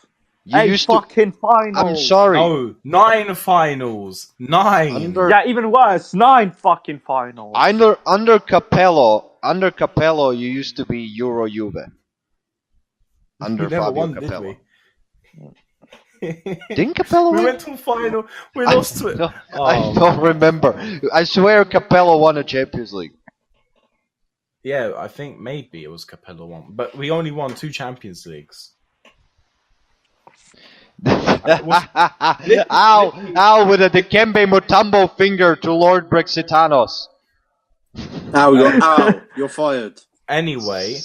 8 fucking finals. I'm sorry. No, 9 finals. 9. Yeah, even worse. 9 fucking finals. Under Capello, you used to be Euro Juve. Under Fabio Capello. Didn't Capello win? We went to a final. We lost to it. No, I don't remember. I swear Capello won a Champions League. Yeah, I think maybe it was Capello one, but we only won 2 Champions Leagues. Ow, with a Dikembe Mutombo finger to Lord Brexithanos. You're fired. Anyway.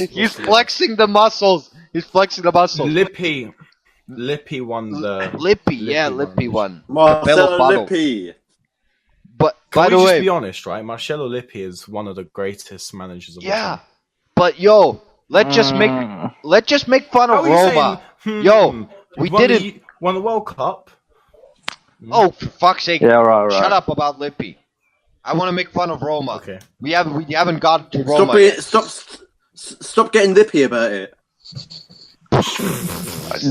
He's flexing the muscles. Lippi won the... Lippi won. Marcelo Lippi. But, by the way... just be honest, right? Marcelo Lippi is one of the greatest managers of all time. But yo... Let's just make fun of Roma. We didn't won the World Cup. Oh, for fuck's sake! Yeah, right. Shut up about Lippi. I want to make fun of Roma. Okay. We haven't got to Roma. Stop getting Lippi about it.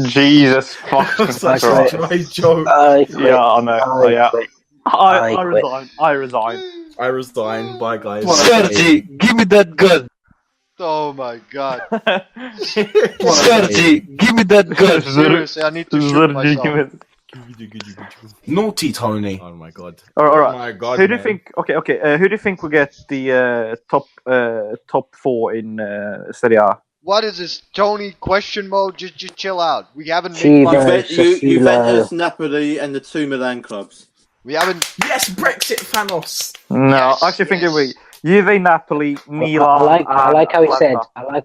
Jesus fucking Christ! Yeah, I know. I resign. Bye, guys. Sergi, give me that gun. Oh my god. Sergi, give me that gun. Seriously, I need to shoot myself. Naughty Tony. Oh my god. All right. Oh my god. Who do you think? Okay. Who do you think will get the top 4 in Serie A? What is this, Tony? Question mode? Just chill out. We haven't made Juventus, Napoli, and the 2 Milan clubs. We haven't. Yes, Brexithanos. No, yes, I actually think it will be Juve, Napoli, Milan. I like how he said. I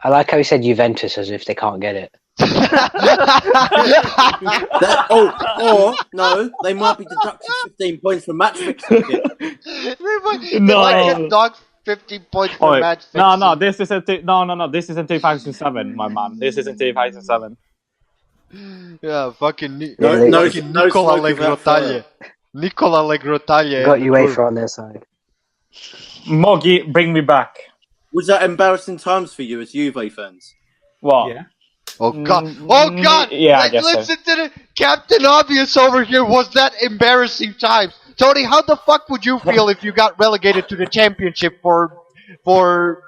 like how he said Juventus as if they can't get it. No, they might be deducted 15 points for match fixing. They might deduct 15 points for match fixing. No, this isn't. This isn't 2007, my man. This isn't 2007. Yeah, fucking Nicola Legrotaglie. Nicola Legrotaglie got UEFA on their side. Moggy, bring me back. Was that embarrassing times for you as Juve fans? What? Yeah. Oh god! Oh god! Yeah, listen to the Captain Obvious over here. Was that embarrassing times? Tony, how the fuck would you feel if you got relegated to the championship for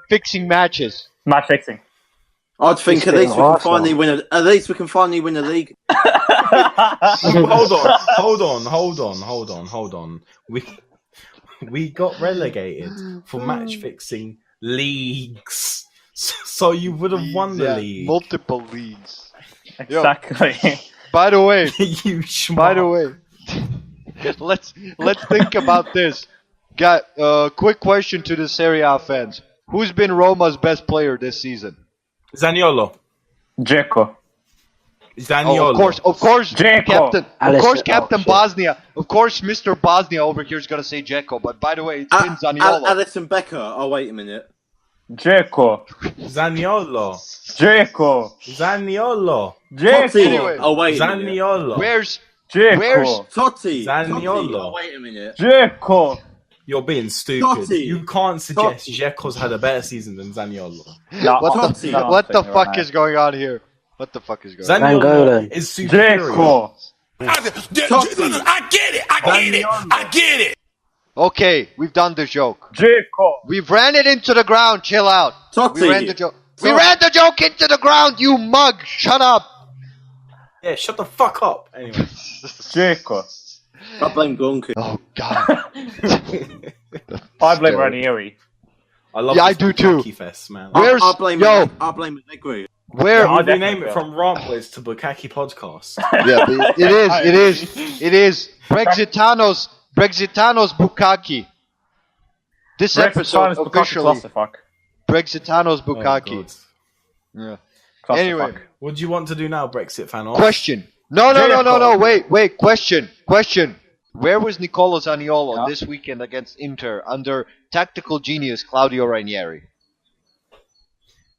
fixing matches? Match fixing. I'd think at least we can finally win. At least we can finally win a league. Hold on. We got relegated for match fixing leagues. So you would have won the league. Multiple leagues. Exactly. Yo, by the way, let's think about this. Got a quick question to the Serie A fans. Who's been Roma's best player this season? Zaniolo. Dzeko. Zaniolo. Of course, Dzeko. Captain. Of course, Captain Bosnia. Of course, Mr. Bosnia over here is gonna say Dzeko. But by the way, it's been Zaniolo. Alisson Becker. Oh, wait a minute. Dzeko. Zaniolo. Anyway, oh wait. Zaniolo. Where's Totti? Zaniolo. Oh, wait a minute. Dzeko. You're being stupid. You can't suggest Dzeko's had a better season than Zaniolo. What the fuck is going on here? What the fuck is going on? Zaniolo is superior. Dzeko. I get it. Okay, we've done the joke. Dzeko. We've ran it into the ground. Chill out. Totti. We ran the joke. We ran the joke into the ground. You mug. Shut up. Yeah, shut the fuck up. Anyway. Dzeko. I blame Gonku. Oh god. I blame Ranieri. I love I do too. Fest, man. I blame Allegri. Where? I'll rename it from Rant Boys to Bukkake Podcast. Yeah, it is. Brexithanos Bukkake. This episode officially. Brexithanos Bukkake. Yeah. Anyway, what do you want to do now, Brexit fan? Question. No. Wait. Question. Where was Nicolo Zaniolo this weekend against Inter under tactical genius Claudio Ranieri?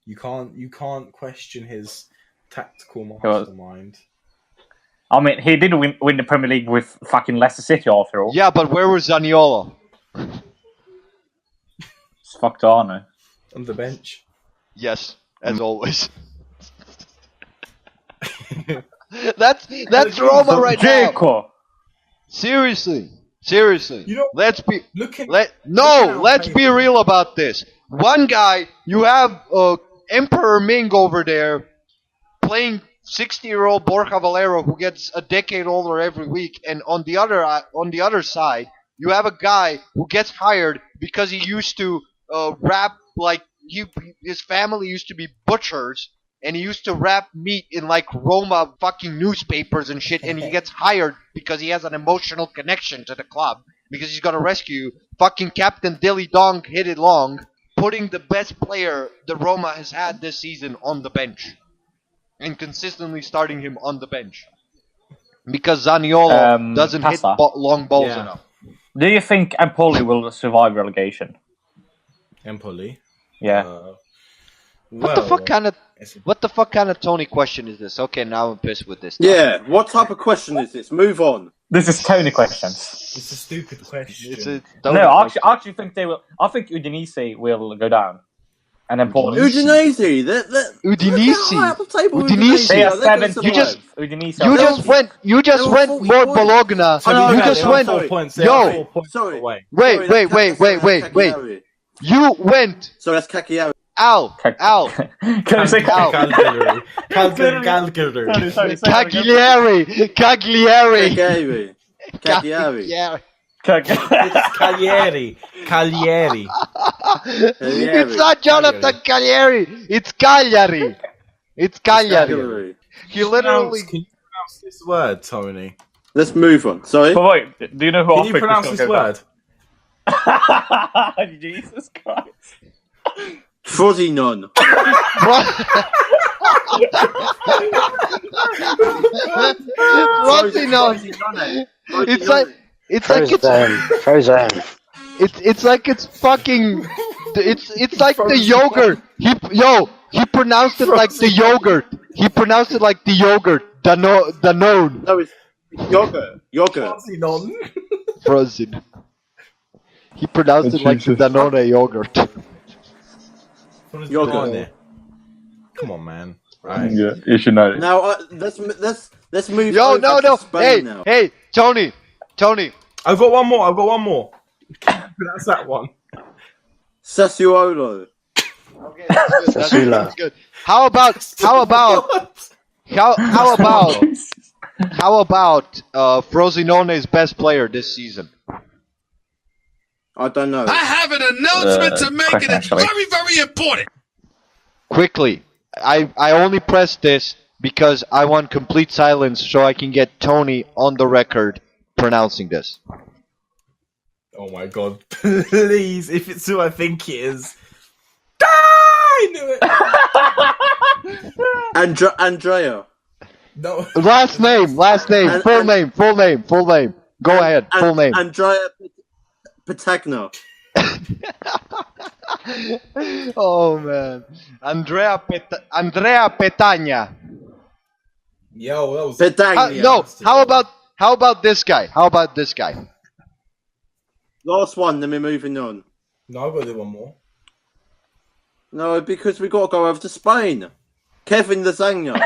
You can't question his tactical mastermind. I mean, he did win the Premier League with fucking Leicester City after all. Yeah, but where was Zaniolo? It's fucked on. On the bench. Yes, as always. That's Roma right now. Seriously. You know, let's be real about this. One guy, you have Emperor Ming over there playing 60-year-old Borja Valero who gets a decade older every week, and on the other side, You have a guy who gets hired because he used to wrap like his family used to be butchers, and he used to wrap meat in like Roma fucking newspapers and shit, and he gets hired because he has an emotional connection to the club because he's gonna rescue you. Fucking Captain Dilly Dong hit it long, putting the best player the Roma has had this season on the bench, and consistently starting him on the bench because Zaniolo doesn't hit long balls enough. Do you think Empoli will survive relegation? Empoli? Yeah. What the fuck kind of Tony question is this? Okay, now I'm pissed with this. Yeah, what type of question is this? Move on. This is Tony questions. It's a stupid question. I actually think they will. I think Udinese will go down, and then Empoli. Udinese. Udinese. They are 7th. You just went more Bologna. You just went. 4 points. Yo. 4 points away. Wait. You went. So that's Cagliari. Al. Can I say Cagliari? Cagliari. It's not Jonathan Cagliari. It's Cagliari. He literally. Can you pronounce this word, Tony? Let's move on. Sorry. But wait, do you know who? Can you pronounce this word? Jesus Christ. Frosinone. Frosinone. It's like Frozen. It's like it's fucking. It's like the yogurt. He pronounced it like the yogurt. He pronounced it like the yogurt. Danone. No, it's yogurt. Frozen. He pronounced it like the Danone yogurt. Yogurt. Come on, man. Right. Yeah, you should know. Now let's move. No. Spain Hey, Tony. I've got one more. That's that one. Sassuolo. Okay, that's good. How about Frosinone's best player this season? I don't know. I have an announcement to make, and it's very, very important. Quickly, I only pressed this because I want complete silence so I can get Tony on the record pronouncing this. Oh my god, please, if it's who I think it is. I knew it! Andrea. No. Last name, full name. Go ahead, full name. Andrea Patagna. Oh man, Andrea Petagna. Yo, that was Petagna. How about this guy? Last one, then we're moving on. No, I've got to do one more. No, because we got to go over to Spain. Kevin Lasagna.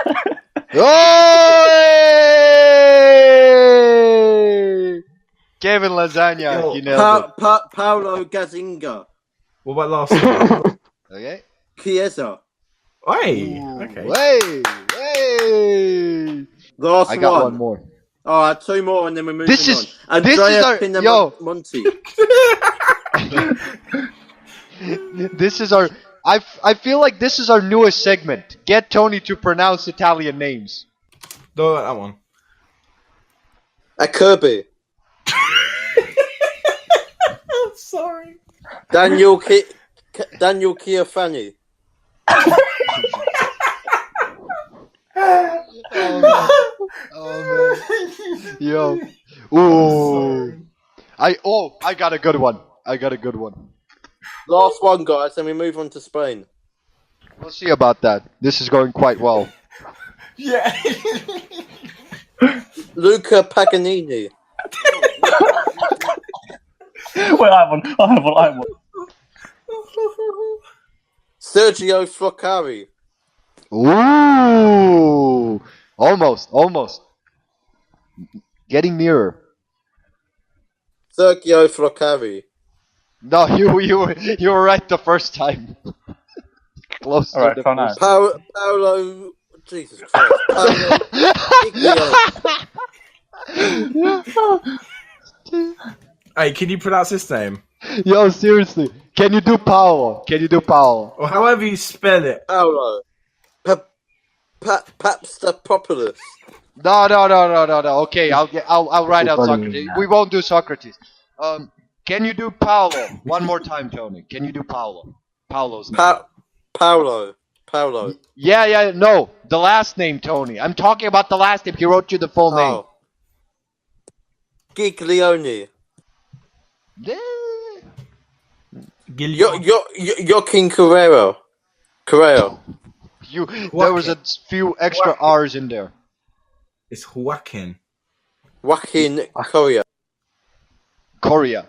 Kevin Lasagna. You nailed it. Paolo Gazziniga. What about last one? Okay. Chiesa. Hey. Okay. Hey. Last one. I got one more. All right, 2 more, and then we're moving on. This is our Monti. This is our. I feel like this is our newest segment. Get Tony to pronounce Italian names. No, that one. Kirby. I'm sorry. Daniel Chiafani. Oh man. Yo. Ooh. I got a good one. Last one, guys, then we move on to Spain. We'll see about that. This is going quite well. Yeah. Luca Paganini. Wait, I have one. Sergio Floccari. Ooh. Almost. Getting nearer. Sergio Floccari. No, you were right the first time. Close All right, to the first. Paolo. Jesus Christ. Paolo. Hey, can you pronounce this name? Yo, seriously. Can you do Paolo? Can you do Paolo? Or however you spell it. Paolo. Papstapopoulos. No. Okay, I'll write out Socrates. We won't do Socrates. Can you do Paolo? One more time, Tony. Can you do Paolo? Paolo's name. Paolo. Yeah, no. The last name, Tony. I'm talking about the last name. He wrote you the full name. Giglione. Joaquin Carrero. There was a few extra R's in there. It's Joaquin. Joaquin Korea. Korea.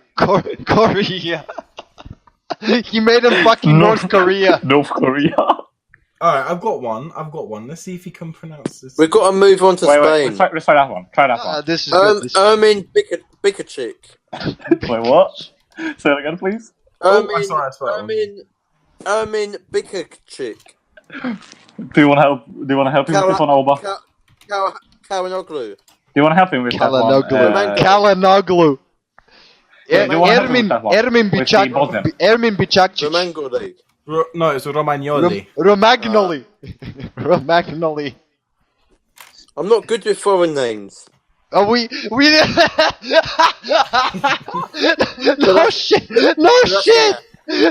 He made him fucking North Korea. North Korea. Alright, I've got one. Let's see if he can pronounce this. We've got to move on to Spain. Let's try that one. Try that one. This is good. Ermin Bikacic. Wait, what? Say that again, please. Ermin Bikacic. Do you want to help? Do you want to help him with this one, Auba? Kalanoglu. Do you want to help him with that one? Kalanoglu. Ermin Bicakcic. No, it's Romagnoli. Romagnoli. I'm not good with foreign names. Oh, we no shit.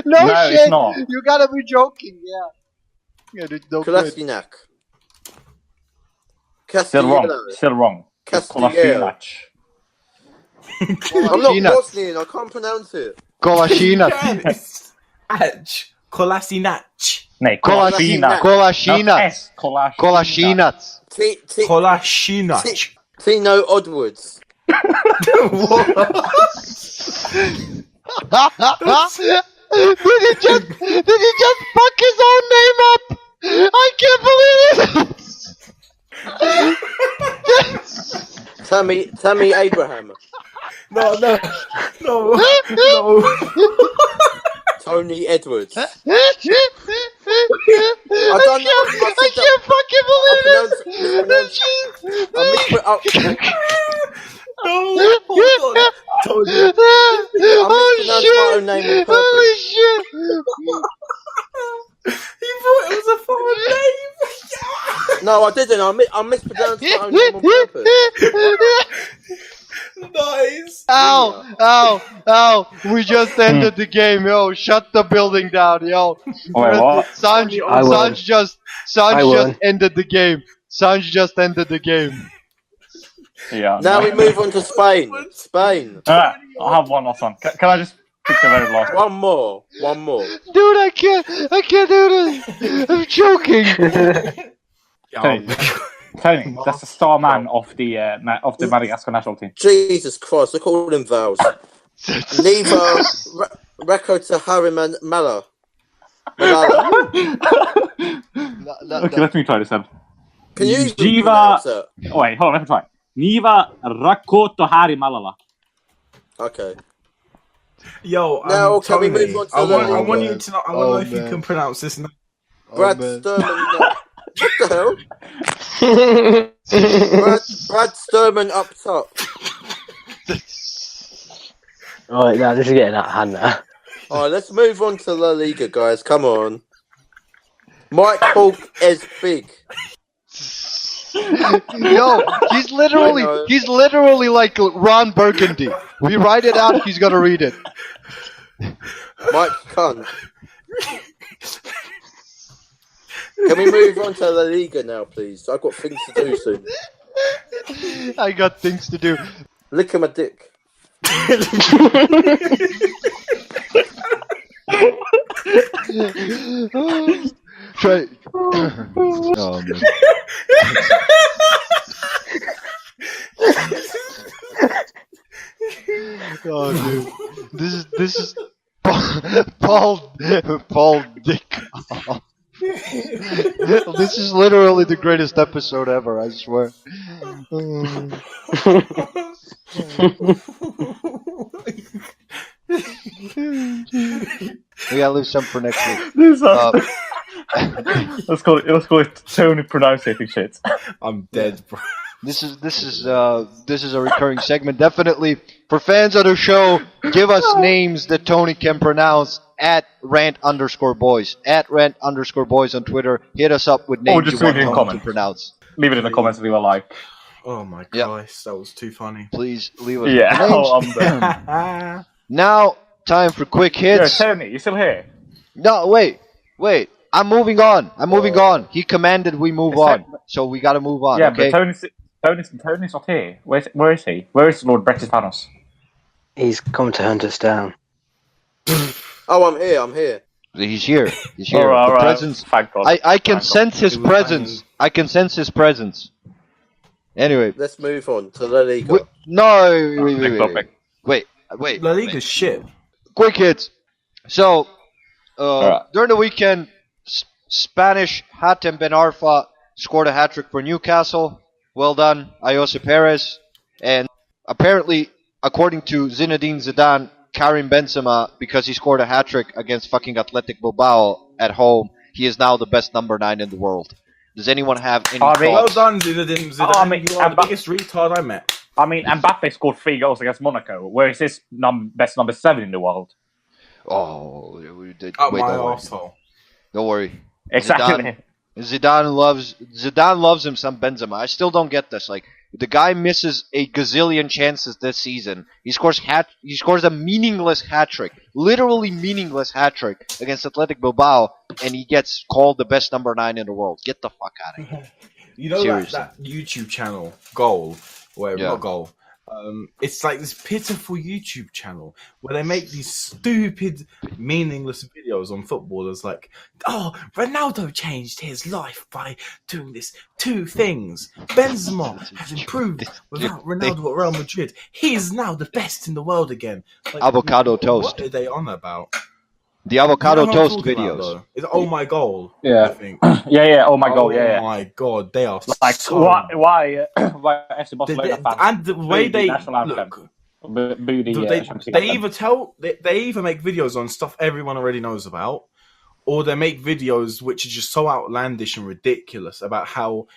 No, it's not. You gotta be joking, yeah. Kolasinac. Still wrong. Kolasinac. I'm not Bosnian, I can't pronounce it. Kolasinac. Kolasinac. Nej, Kolasinac. Tino Odwards. Did he just fuck his own name up? I can't believe it. Tammy Abraham. No. Tony Edwards. I can't fucking believe it. Holy shit. He thought it was a foreign name. No, I didn't. I mispronounced my own name on purpose. Nice. Ow. We just ended the game, yo. Shut the building down, yo. What? Sanj just ended the game. Sanj just ended the game. Yeah. Now we move on to Spain. I have one last one. Can I just pick the very last one? One more. Dude, I can't do this. I'm joking. Tony, that's the star man of the Madagascar national team. Jesus Christ, look at all them vowels. Neva Reko Hariman Mala. Okay, let me try this then. Can you pronounce it? Oh, wait, hold on, let me try. Niva Rakoto Hari Malala. Okay. Yo, now can Tony, we move on to I want you to know. I want to know if you can pronounce this. Brad Sturman. What the hell? Brad Sturman up top. Right, now this is getting out of hand now. Alright, let's move on to La Liga, guys. Come on. Mike Hulk is big. Yo, he's literally like Ron Burgundy. We write it out, he's gonna read it. Mike Cunt. Can we move on to La Liga now, please? I've got things to do soon. I got things to do. Lick my dick. Try. Oh man. Oh dude, this is Paul Dick. This is literally the greatest episode ever, I swear. We gotta leave some for next week. Let's call it Tony pronouncing shit. I'm dead, bro. This is a recurring segment. Definitely for fans of the show, give us names that Tony can pronounce at @rant_boys. At @rant_boys on Twitter. Hit us up with names just you want leave it in Tony to comments. pronounce. Leave it in the comments if you like. Oh my Christ, that was too funny. Please leave us Yeah, names. Now, time for quick hits. Yeah, Tony, you still here? No, wait. I'm moving on. He commanded we move on, so we got to move on. Yeah, okay? but Tony's not here. Where is he? Where is Lord Brexithanos? He's come to hunt us down. Oh, I'm here. He's here. All The right. presence. Thank God. I can sense his presence. I can sense his presence. Anyway, Let's move on to La Liga. Wait. La Liga's shit. Quick hits. So, during the weekend, Spanish Hatem Ben Arfa scored a hat-trick for Newcastle. Well done, Jose Perez. And apparently, according to Zinedine Zidane, Karim Benzema, because he scored a hat-trick against fucking Athletic Bilbao at home, he is now the best number 9 in the world. Does anyone have any thoughts? Well done, Zinedine Zidane. You are the biggest retard I met. I mean, Mbappe scored 3 goals against Monaco, where is his best number 7 in the world? Oh, we did. Up my arsehole. Don't worry. Exactly. Zidane loves him some Benzema. I still don't get this. Like, the guy misses a gazillion chances this season. He scores a meaningless hat-trick. Literally meaningless hat-trick against Athletic Bilbao, and he gets called the best number 9 in the world. Get the fuck out of here. You know that YouTube channel, Goal, not Goal. It's like this pitiful YouTube channel where they make these stupid, meaningless videos on footballers like, oh, Ronaldo changed his life by doing this 2 things. Benzema has improved without Ronaldo at Real Madrid. He is now the best in the world again. Like, avocado toast. What are they on about? The avocado toast videos. Is Oh My Goal? Yeah. I think. yeah. Oh my God. Yeah. Oh my God, they are like so... why FC Barcelona fans and the way they look, they either make videos on stuff everyone already knows about, or they make videos which are just so outlandish and ridiculous about how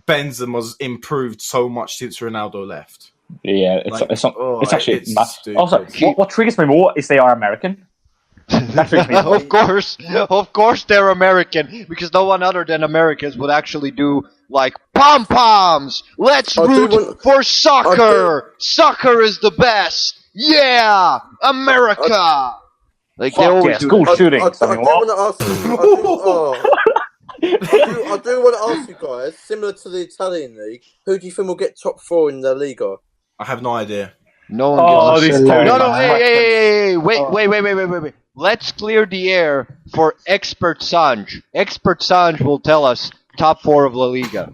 Benzema's improved so much since Ronaldo left. Yeah, it's actually stupid. Also, what triggers me more is they are American. Of course they're American, because no one other than Americans would actually do like pom-poms. Let's root for soccer. Soccer is the best. Yeah, America. Like they always do. School shooting. I do want to ask you guys, similar to the Italian league, who do you think will get top 4 in the Liga? I have no idea. No one gives a shit. No, hey, wait. Let's clear the air for expert Sanj. Expert Sanj will tell us top 4 of La Liga.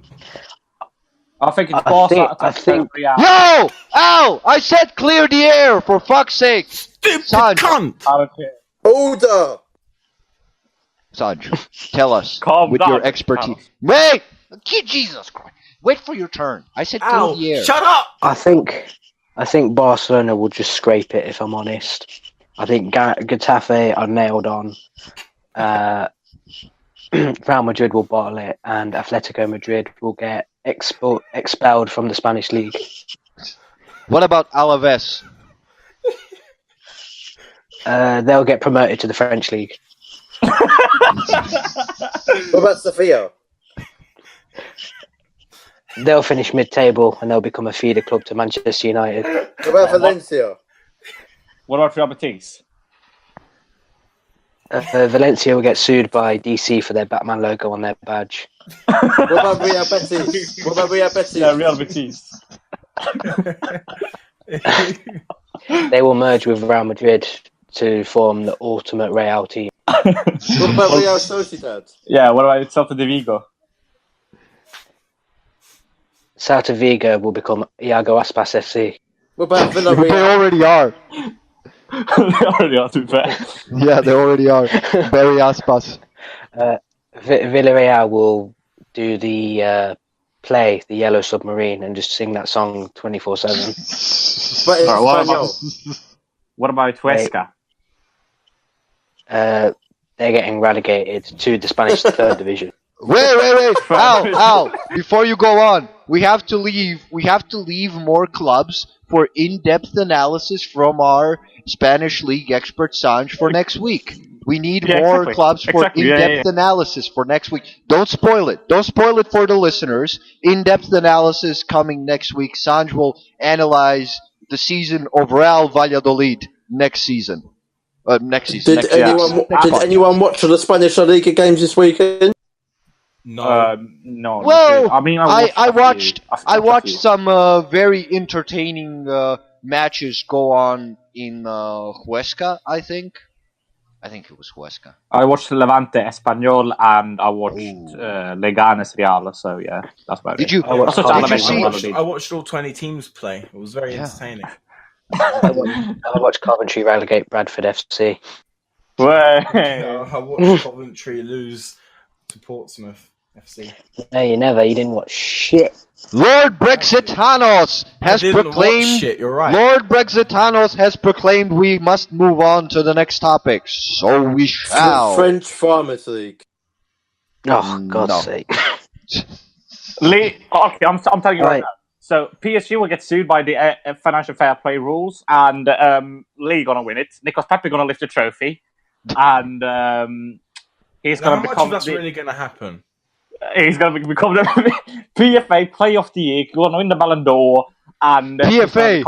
I think it's Barca. Yo! Ow! I said clear the air, for fuck's sake! Sanj. Cunt! Order! Sanj, tell us with your expertise. Wait! Jesus Christ. Wait for your turn. I said clear the air. Shut up! I think Barcelona will just scrape it, if I'm honest. I think Getafe are nailed on. Real Madrid will bottle it, and Atletico Madrid will get expelled from the Spanish league. What about Alaves? They'll get promoted to the French league. What about Sevilla? They'll finish mid-table, and they'll become a feeder club to Manchester United. What about Valencia? What about Real Betis? Valencia will get sued by DC for their Batman logo on their badge. What about Real Betis? Yeah, Real Betis. They will merge with Real Madrid to form the ultimate Real team. What about Real Sociedad? Yeah, what about Celta de Vigo? Celta Vigo will become Iago Aspas FC. What about Villarreal? They already are. They already are, to be fair. Yeah, they already are. Very Aspas. Villarreal will do the play, the Yellow Submarine, and just sing that song 24/7. But what about Huesca? They're getting relegated to the Spanish third division. Wait. Al, before you go on, we have to leave more clubs for in-depth analysis from our Spanish league expert Sanj for next week. We need more clubs for in-depth analysis for next week. Don't spoil it. Don't spoil it for the listeners. In-depth analysis coming next week. Sanj will analyze the season of Real Valladolid next season. Did anyone watch the Spanish Liga games this weekend? No. Well, I mean, I watched some very entertaining matches go on in Huesca, I think it was Huesca. I watched Levante Espanyol and I watched Leganes Real. So yeah, that's about it. I watched all 20 teams play. It was very entertaining. I watched Coventry relegate Bradford FC. I watched Coventry lose to Portsmouth FC. No, you didn't watch shit. Lord Brexithanos has proclaimed. Shit, you're right. Lord Brexithanos has proclaimed we must move on to the next topic. So we shall. French Farmers League. Oh, God's sake. Okay, I'm telling you right now. So PSG will get sued by the financial fair play rules, and Lee gonna win it. Nicolas Pepe gonna lift the trophy, and he's gonna become. How much of that's really gonna happen? He's gonna become the PFA Player of the Year. Gonna win the Ballon d'Or, and PFA.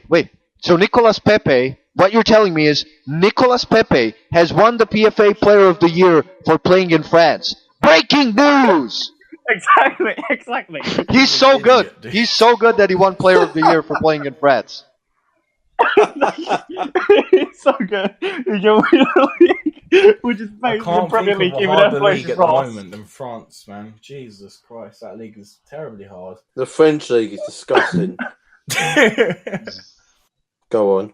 Wait. So Nicolas Pepe. What you're telling me is Nicolas Pepe has won the PFA Player of the Year for playing in France. Breaking news. Exactly. He's so good. He's so good that he won Player of the Year for playing in France. He's so good. Which is I can't Premier think League, of a harder league at the moment than France, man. Jesus Christ, that league is terribly hard. The French league is disgusting. Go on.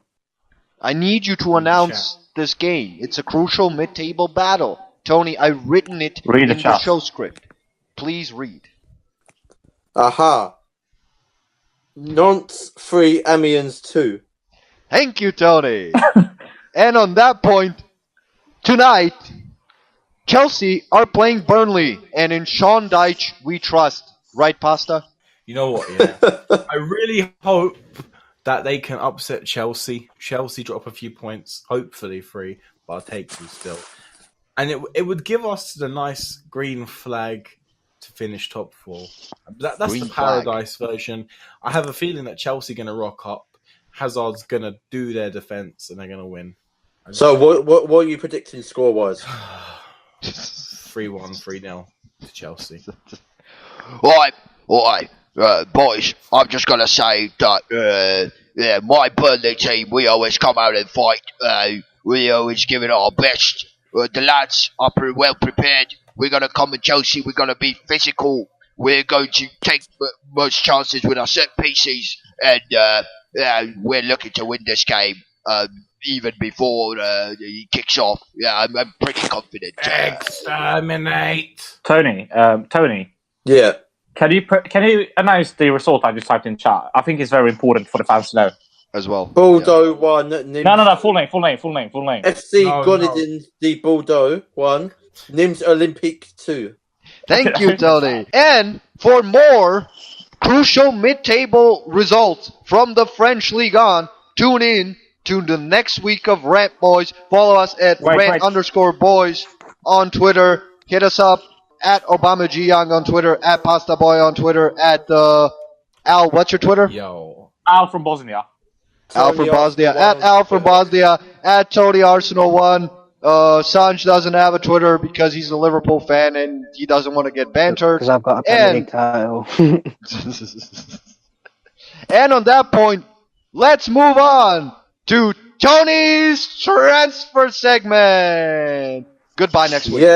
I need you to announce this game. It's a crucial mid-table battle. Tony, I've written it in the show script. Please read. Aha. Nantes 3, Amiens 2. Thank you, Tony. And on that point, tonight, Chelsea are playing Burnley, and in Sean Dyche we trust. Right, Pasta? You know what, yeah. I really hope that they can upset Chelsea. Chelsea drop a few points, hopefully 3, but I'll take them still. And it would give us the nice green flag to finish top 4. That's green the paradise version. I have a feeling that Chelsea are going to rock up. Hazard's going to do their defence and they're going to win. So what are you predicting score-wise? 3-1, 3-0 to Chelsea. Alright, boys, I'm just going to say that my Burnley team, we always come out and fight. We always give it our best. The lads are pretty well prepared. We're going to come to Chelsea. We're going to be physical. We're going to take most chances with our set pieces. And we're looking to win this game even before he kicks off. Yeah, I'm pretty confident. Exterminate. Tony. Yeah. Can you announce the result I just typed in chat? I think it's very important for the fans to know. As well. Bordeaux 1. No. Full name. FC Gonidin de Bordeaux 1. Nims Olympique 2. Thank you, Tony. And for more crucial mid-table results from the French Ligue 1, tune in to the next week of Rant, boys. Follow us at Rant_boys on Twitter. Hit us up at Obama G Young on Twitter, at Pasta Boy on Twitter, at Al, what's your Twitter? Yo. Al from Bosnia. Al from Bosnia, at Al from Bosnia, at Tony Arsenal 1. Sanj doesn't have a Twitter because he's a Liverpool fan and he doesn't want to get bantered. Because I've got a Premier League title. And on that point, let's move on to Tony's transfer segment. Goodbye next week. Yeah.